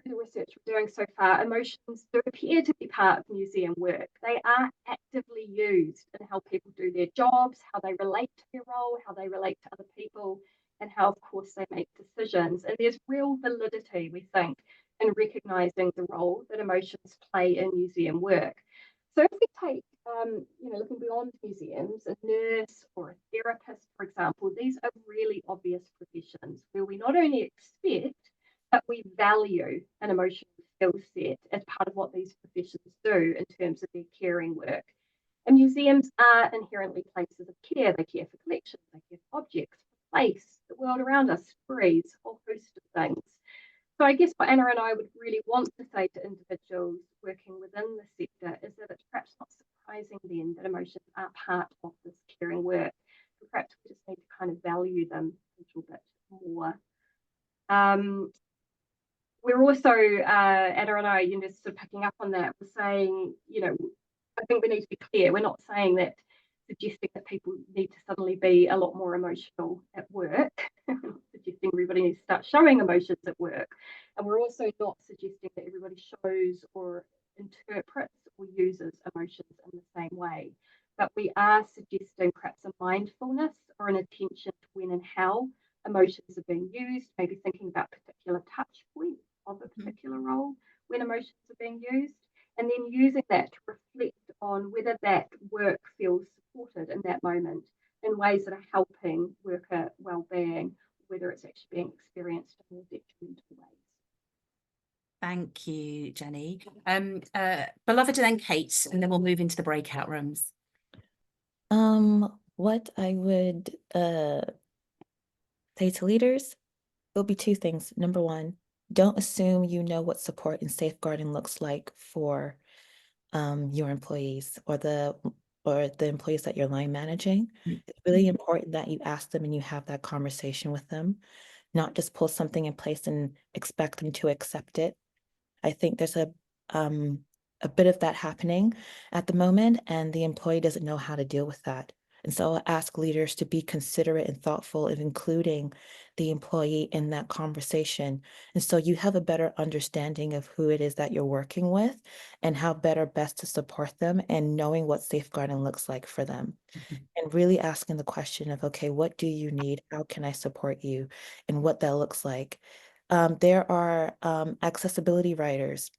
the research we're doing so far, emotions do appear to be part of museum work. They are actively used in how people do their jobs, how they relate to their role, how they relate to other people, and how, of course, they make decisions. And there's real validity, we think, in recognising the role that emotions play in museum work. So if we take, looking beyond museums, a nurse or a therapist, for example, these are really obvious professions where we not only expect, but we value an emotional skill set as part of what these professions do in terms of their caring work. And museums are inherently places of care. They care for collections, they care for objects, for place, the world around us, stories, a whole host of things. So I guess what Anna and I would really want to say to individuals working within the sector is that it's perhaps not surprising then that emotions are part of this caring work. But perhaps we just need to kind of value them a little bit more. We're also, Anna and I, sort of picking up on that, we're saying, I think we need to be clear. We're not saying that, suggesting that people need to suddenly be a lot more emotional at work. We're not suggesting everybody needs to start showing emotions at work. And we're also not suggesting that everybody shows or interprets or uses emotions in the same way. But we are suggesting perhaps a mindfulness or an attention to when and how emotions are being used, maybe thinking about particular touch points of a particular role when emotions are being used, and then using that to reflect on whether that work feels supported in that moment in ways that are helping worker well-being, whether it's actually being experienced in more detrimental ways.
Thank you, Jennie. Beloved, and then Kate, and then we'll move into the breakout rooms.
What I would say to leaders, it'll be two things. Number one, don't assume you know what support and safeguarding looks like for your employees or the employees that you're line managing. It's really important that you ask them and you have that conversation with them, not just pull something in place and expect them to accept it. I think there's a bit of that happening at the moment, and the employee doesn't know how to deal with that. And so I'll ask leaders to be considerate and thoughtful of including the employee in that conversation. And so you have a better understanding of who it is that you're working with and how best to support them, and knowing what safeguarding looks like for them. And really asking the question of, okay, what do you need? How can I support you? And what that looks like. There are accessibility writers,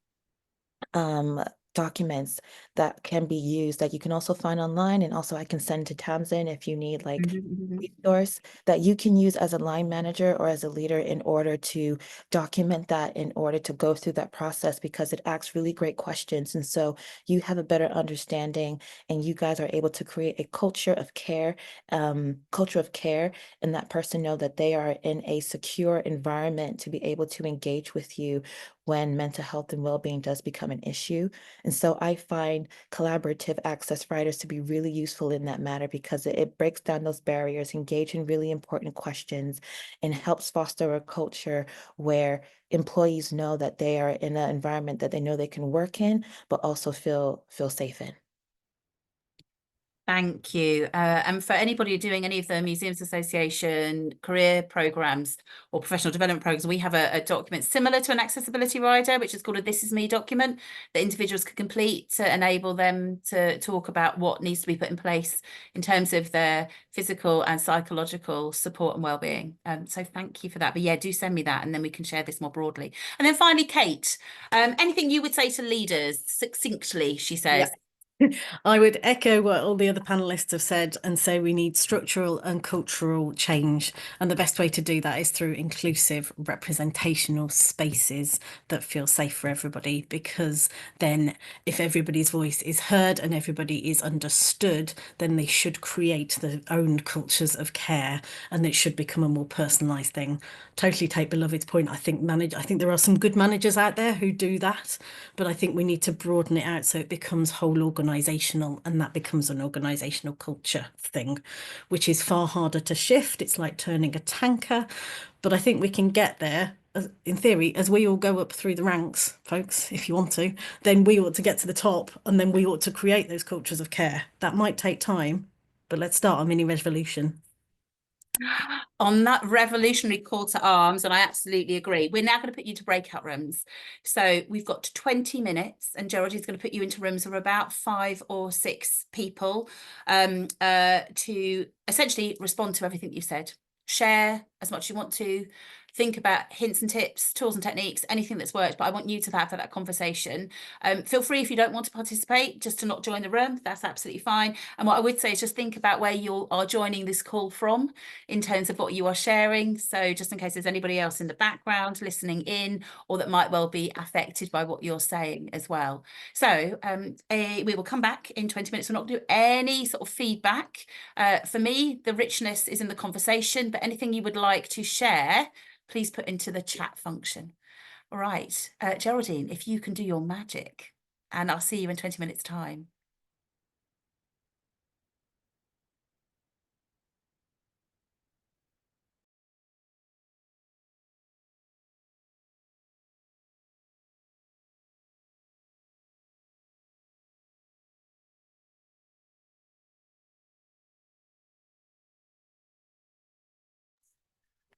documents that can be used that you can also find online, and also I can send to Tamsin if you need like resource that you can use as a line manager or as a leader in order to document that, in order to go through that process, because it asks really great questions. And so you have a better understanding, and you guys are able to create a culture of care, and that person know that they are in a secure environment to be able to engage with you when mental health and well-being does become an issue. And so I find collaborative access writers to be really useful in that matter, because it breaks down those barriers, engage in really important questions, and helps foster a culture where employees know that they are in an environment that they know they can work in, but also feel safe in.
Thank you. And for anybody doing any of the Museums Association career programs or professional development programs, we have a document similar to an accessibility rider, which is called a This Is Me document, that individuals can complete to enable them to talk about what needs to be put in place in terms of their physical and psychological support and well-being. So thank you for that. But yeah, do send me that, and then we can share this more broadly. And then finally, Kate, anything you would say to leaders succinctly, she says.
Yeah. I would echo what all the other panelists have said and say we need structural and cultural change. And the best way to do that is through inclusive representational spaces that feel safe for everybody, because then if everybody's voice is heard and everybody is understood, then they should create their own cultures of care, and it should become a more personalised thing. Totally take Beloved's point. I think there are some good managers out there who do that, but I think we need to broaden it out so it becomes whole organisational, and that becomes an organisational culture thing, which is far harder to shift. It's like turning a tanker, but I think we can get there in theory, as we all go up through the ranks, folks, if you want to, then we ought to get to the top, and then we ought to create those cultures of care. That might take time, but let's start a mini revolution.
On that revolutionary call to arms, and I absolutely agree. We're now going to put you to breakout rooms. So we've got 20 minutes, and Geraldine's going to put you into rooms of about 5 or 6 people to essentially respond to everything you said. Share as much as you want to. Think about hints and tips, tools and techniques, anything that's worked, but I want you to have that conversation. Feel free, if you don't want to participate, just to not join the room. That's absolutely fine. And what I would say is just think about where you are joining this call from in terms of what you are sharing. So just in case there's anybody else in the background listening in, or that might well be affected by what you're saying as well. So we will come back in 20 minutes. We're not going to do any sort of feedback. For me, the richness is in the conversation, but anything you would like to share, please put into the chat function. All right, Geraldine, if you can do your magic, and I'll see you in 20 minutes time.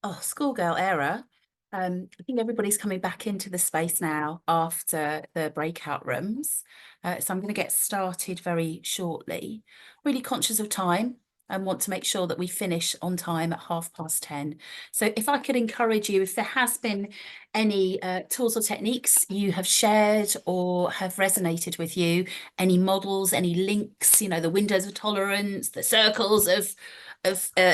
Oh, schoolgirl era. I think everybody's coming back into the space now after the breakout rooms. So I'm going to get started very shortly. Really conscious of time and want to make sure that we finish on time at 10:30. So if I could encourage you, if there has been any tools or techniques you have shared or have resonated with you, any models, any links, you know, the windows of tolerance, the circles of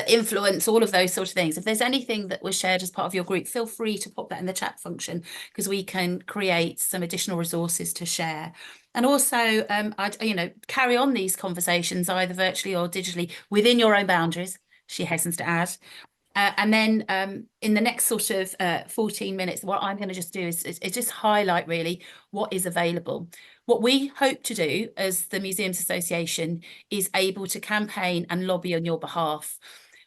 influence, all of those sort of things. If there's anything that was shared as part of your group, feel free to pop that in the chat function, because we can create some additional resources to share. And also, carry on these conversations either virtually or digitally within your own boundaries, she hastens to add. And then in the next sort of 14 minutes, what I'm going to just do is just highlight really what is available. What we hope to do as the Museums Association is able to campaign and lobby on your behalf.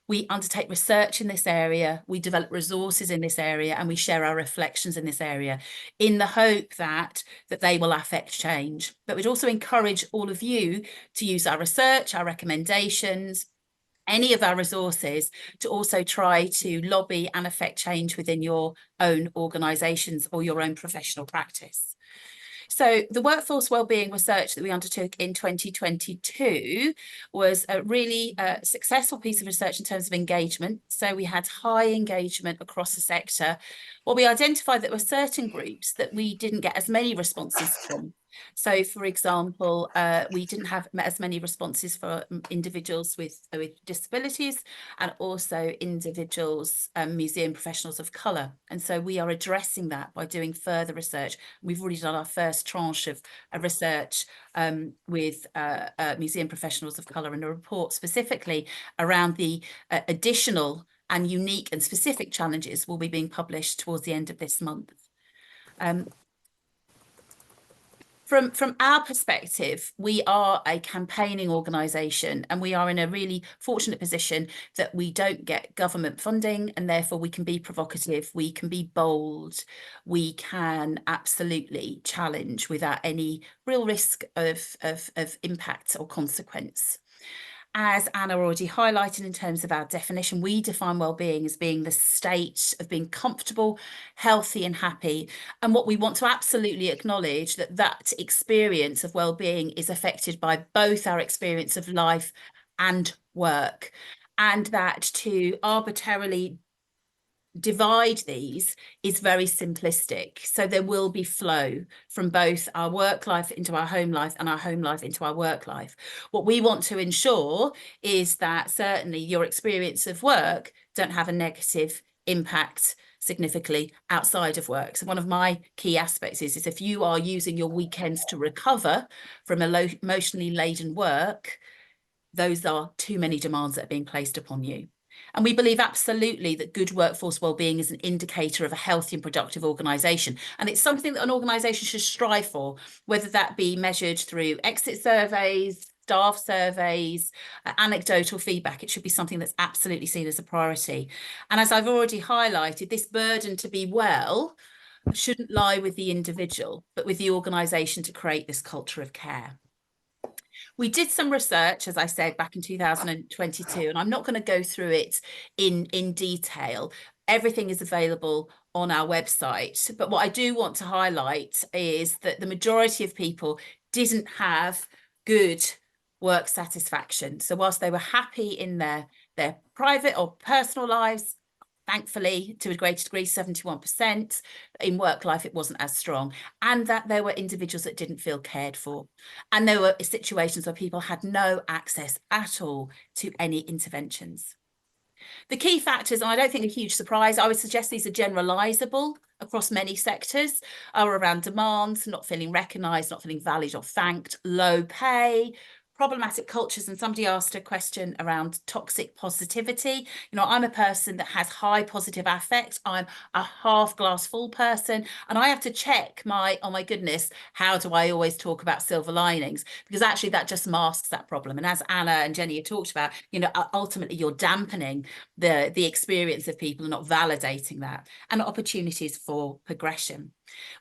We undertake research in this area, we develop resources in this area, and we share our reflections in this area in the hope that they will affect change. But we'd also encourage all of you to use our research, our recommendations, any of our resources to also try to lobby and affect change within your own organisations or your own professional practice. So the workforce wellbeing research that we undertook in 2022 was a really successful piece of research in terms of engagement. So we had high engagement across the sector. Well, we identified that there were certain groups that we didn't get as many responses from. So, for example, we didn't have as many responses for individuals with disabilities, and also individuals, museum professionals of colour. And so we are addressing that by doing further research. We've already done our first tranche of research with museum professionals of colour, and a report specifically around the additional and unique and specific challenges will be being published towards the end of this month. From our perspective, we are a campaigning organisation, and we are in a really fortunate position that we don't get government funding, and therefore we can be provocative, we can be bold, we can absolutely challenge without any real risk of impact or consequence. As Anna already highlighted, in terms of our definition, we define well-being as being the state of being comfortable, healthy and happy. And what we want to absolutely acknowledge that experience of well-being is affected by both our experience of life and work, and that to arbitrarily divide these is very simplistic. So there will be flow from both our work life into our home life and our home life into our work life. What we want to ensure is that certainly your experience of work don't have a negative impact significantly outside of work. So one of my key aspects is if you are using your weekends to recover from emotionally laden work, those are too many demands that are being placed upon you. And we believe absolutely that good workforce wellbeing is an indicator of a healthy and productive organisation. And it's something that an organisation should strive for, whether that be measured through exit surveys, staff surveys, anecdotal feedback. It should be something that's absolutely seen as a priority. And as I've already highlighted, this burden to be well shouldn't lie with the individual, but with the organisation to create this culture of care. We did some research, as I said, back in 2022, and I'm not going to go through it in detail. Everything is available on our website. But what I do want to highlight is that the majority of people didn't have good work satisfaction. So whilst they were happy in their private or personal lives, thankfully, to a greater degree, 71%, in work life, it wasn't as strong. And that there were individuals that didn't feel cared for. And there were situations where people had no access at all to any interventions. The key factors, and I don't think a huge surprise, I would suggest these are generalisable across many sectors, are around demands, not feeling recognised, not feeling valued or thanked, low pay, problematic cultures. And somebody asked a question around toxic positivity. You know, I'm a person that has high positive affect. I'm a half glass full person, and I have to check my, oh my goodness, how do I always talk about silver linings? Because actually that just masks that problem. And as Anna and Jennie have talked about, you know, ultimately you're dampening the experience of people and not validating that, and opportunities for progression.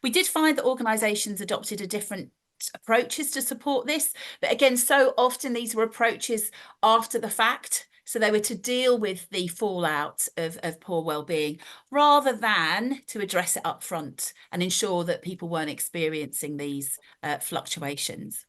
We did find that organisations adopted a different approaches to support this, but again, so often these were approaches after the fact, so they were to deal with the fallout of poor well-being rather than to address it up front and ensure that people weren't experiencing these fluctuations.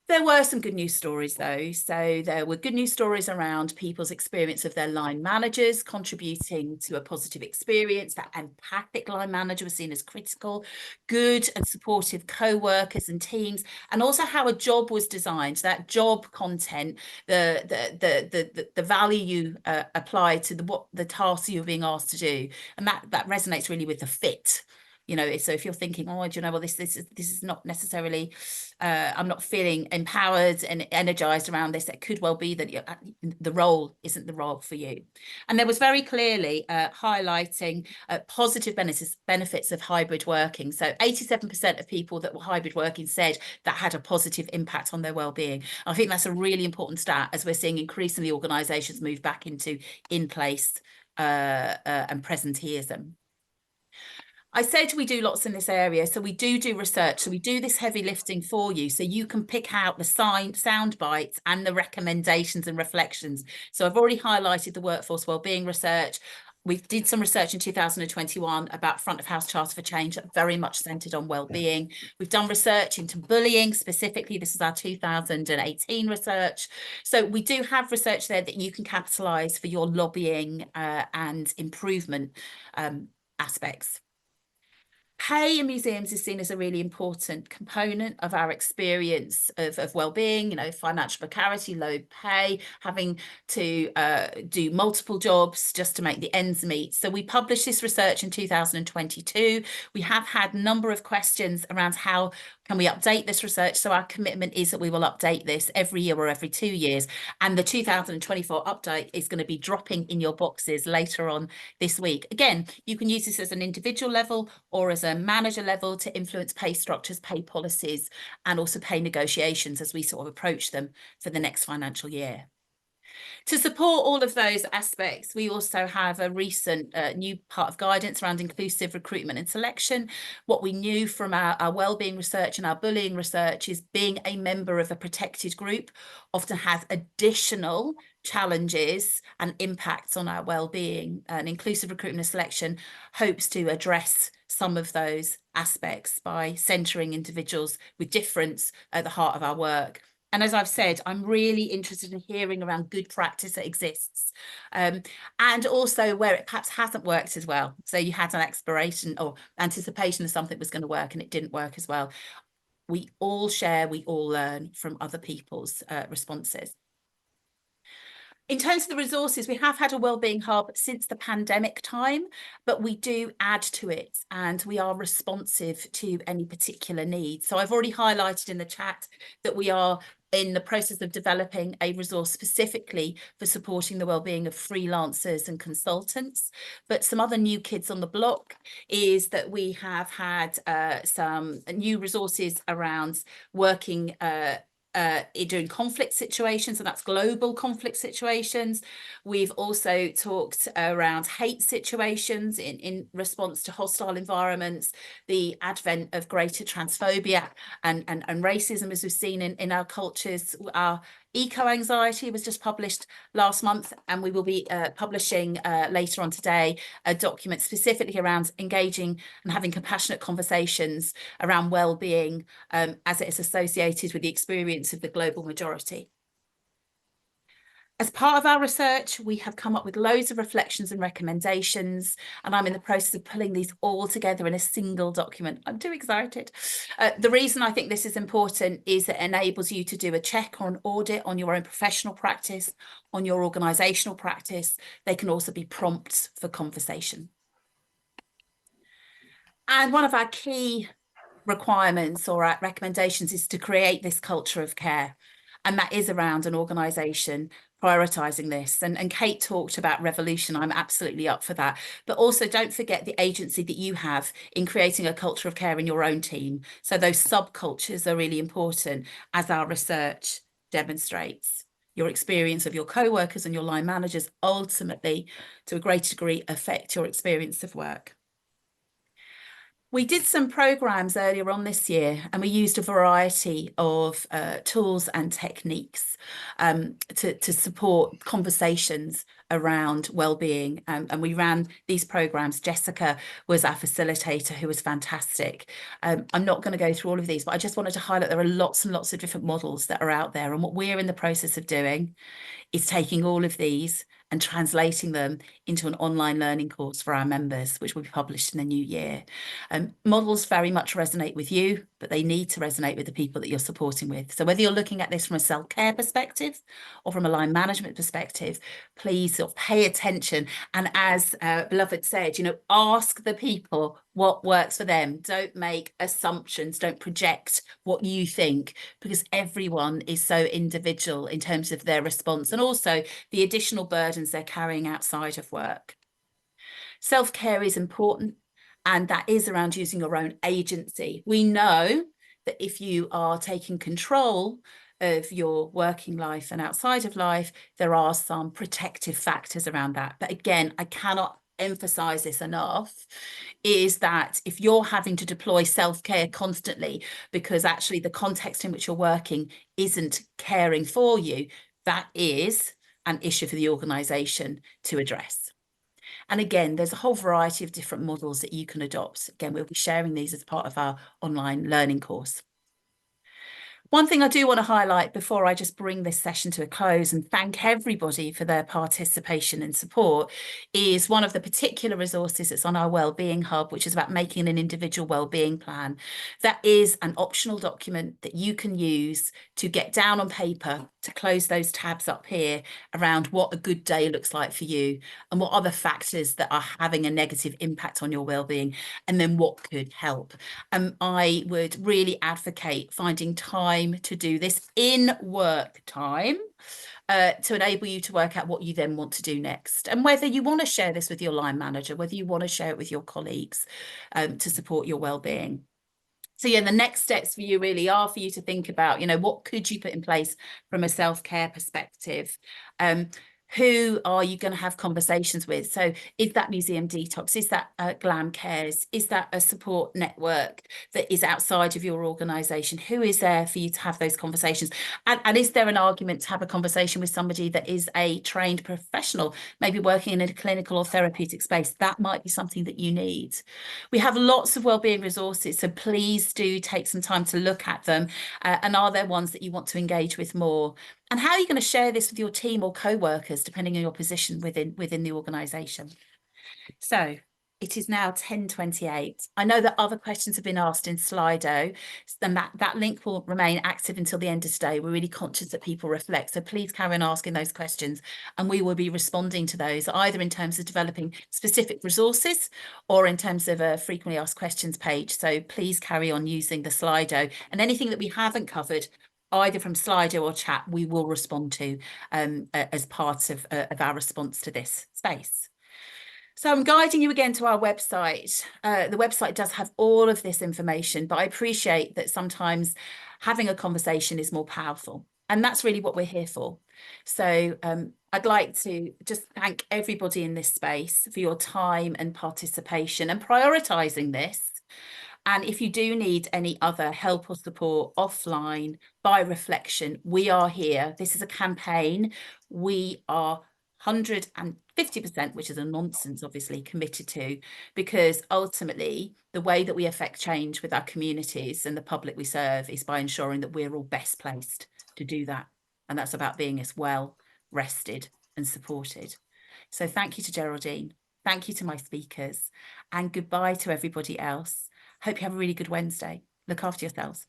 There were some good news stories though. So there were good news stories around people's experience of their line managers contributing to a positive experience. That empathic line manager was seen as critical, good and supportive co-workers and teams, and also how a job was designed, that job content, the value you apply to what the tasks you're being asked to do. And that resonates really with the fit. You know, so if you're thinking, oh, do you know, well, this is not necessarily, I'm not feeling empowered and energized around this, it could well be that the role isn't the role for you. And there was very clearly highlighting positive benefits of hybrid working. So 87% of people that were hybrid working said that had a positive impact on their well-being. I think that's a really important stat as we're seeing increasingly organisations move back into in-place and presenteeism. I said we do lots in this area, so we do research. So we do this heavy lifting for you, so you can pick out the sound bites and the recommendations and reflections. So I've already highlighted the workforce wellbeing research. We did some research in 2021 about front of house charter for change that very much centred on wellbeing. We've done research into bullying specifically. This is our 2018 research. So we do have research there that you can capitalise for your lobbying and improvement aspects. Pay in museums is seen as a really important component of our experience of well-being, you know, financial precarity, low pay, having to do multiple jobs just to make the ends meet. So we published this research in 2022. We have had a number of questions around how can we update this research. So our commitment is that we will update this every year or every 2 years. And the 2024 update is going to be dropping in your boxes later on this week. Again, you can use this as an individual level or as a manager level to influence pay structures, pay policies, and also pay negotiations as we sort of approach them for the next financial year. To support all of those aspects, we also have a recent new part of guidance around inclusive recruitment and selection. What we knew from our wellbeing research and our bullying research is being a member of a protected group often has additional challenges and impacts on our wellbeing. And inclusive recruitment and selection hopes to address some of those aspects by centering individuals with difference at the heart of our work. And as I've said, I'm really interested in hearing around good practice that exists and also where it perhaps hasn't worked as well. So you had an exploration or anticipation of something was going to work and it didn't work as well. We all share, we all learn from other people's responses. In terms of the resources, we have had a wellbeing hub since the pandemic time, but we do add to it and we are responsive to any particular needs. So I've already highlighted in the chat that we are in the process of developing a resource specifically for supporting the wellbeing of freelancers and consultants. But some other new kids on the block is that we have had some new resources around working during conflict situations, and that's global conflict situations. We've also talked around hate situations in response to hostile environments, the advent of greater transphobia and racism, as we've seen in our cultures. Our eco-anxiety was just published last month, and we will be publishing later on today a document specifically around engaging and having compassionate conversations around well-being as it is associated with the experience of the global majority. As part of our research, we have come up with loads of reflections and recommendations, and I'm in the process of pulling these all together in a single document. I'm too excited. The reason I think this is important is it enables you to do a check or an audit on your own professional practice, on your organisational practice. They can also be prompts for conversation. And one of our key requirements or our recommendations is to create this culture of care. And that is around an organisation prioritising this. And Kate talked about revolution. I'm absolutely up for that. But also don't forget the agency that you have in creating a culture of care in your own team. So those subcultures are really important, as our research demonstrates. Your experience of your co-workers and your line managers ultimately, to a greater degree, affect your experience of work. We did some programs earlier on this year, and we used a variety of tools and techniques to support conversations around well-being. And we ran these programs. Jessica was our facilitator, who was fantastic. I'm not going to go through all of these, but I just wanted to highlight there are lots and lots of different models that are out there. And what we're in the process of doing is taking all of these and translating them into an online learning course for our members, which will be published in the new year. Models very much resonate with you, but they need to resonate with the people that you're supporting with. So whether you're looking at this from a self-care perspective or from a line management perspective, please sort of pay attention. And as Beloved said, you know, ask the people what works for them. Don't make assumptions, don't project what you think, because everyone is so individual in terms of their response and also the additional burdens they're carrying outside of work. Self-care is important, and that is around using your own agency. We know that if you are taking control of your working life and outside of life, there are some protective factors around that. But again, I cannot emphasize this enough, is that if you're having to deploy self-care constantly because actually the context in which you're working isn't caring for you, that is an issue for the organisation to address. And again, there's a whole variety of different models that you can adopt. Again, we'll be sharing these as part of our online learning course. One thing I do want to highlight before I just bring this session to a close and thank everybody for their participation and support is one of the particular resources that's on our Wellbeing Hub, which is about making an individual wellbeing plan. That is an optional document that you can use to get down on paper, to close those tabs up here around what a good day looks like for you and what are the factors that are having a negative impact on your wellbeing, and then what could help. I would really advocate finding time to do this in work time to enable you to work out what you then want to do next, and whether you want to share this with your line manager, whether you want to share it with your colleagues to support your well-being. So yeah, the next steps for you really are for you to think about, you know, what could you put in place from a self-care perspective? Who are you going to have conversations with? So is that Museum Detox? Is that GLAM Cares? Is that a support network that is outside of your organisation? Who is there for you to have those conversations? And is there an argument to have a conversation with somebody that is a trained professional, maybe working in a clinical or therapeutic space? That might be something that you need. We have lots of wellbeing resources, so please do take some time to look at them. And are there ones that you want to engage with more? And how are you going to share this with your team or co-workers, depending on your position within the organisation? So it is now 10:28. I know that other questions have been asked in Slido, and that link will remain active until the end of today. We're really conscious that people reflect, so please carry on asking those questions, and we will be responding to those either in terms of developing specific resources or in terms of a frequently asked questions page. So please carry on using the Slido, and anything that we haven't covered, either from Slido or chat, we will respond to as part of our response to this space. So I'm guiding you again to our website. The website does have all of this information, but I appreciate that sometimes having a conversation is more powerful. And that's really what we're here for. So I'd like to just thank everybody in this space for your time and participation and prioritising this. And if you do need any other help or support offline, by reflection, we are here. This is a campaign. We are 150%, which is a nonsense, obviously, committed to, because ultimately the way that we affect change with our communities and the public we serve is by ensuring that we're all best placed to do that. And that's about being as well rested and supported. So thank you to Geraldine. Thank you to my speakers, and goodbye to everybody else. Hope you have a really good Wednesday. Look after yourselves.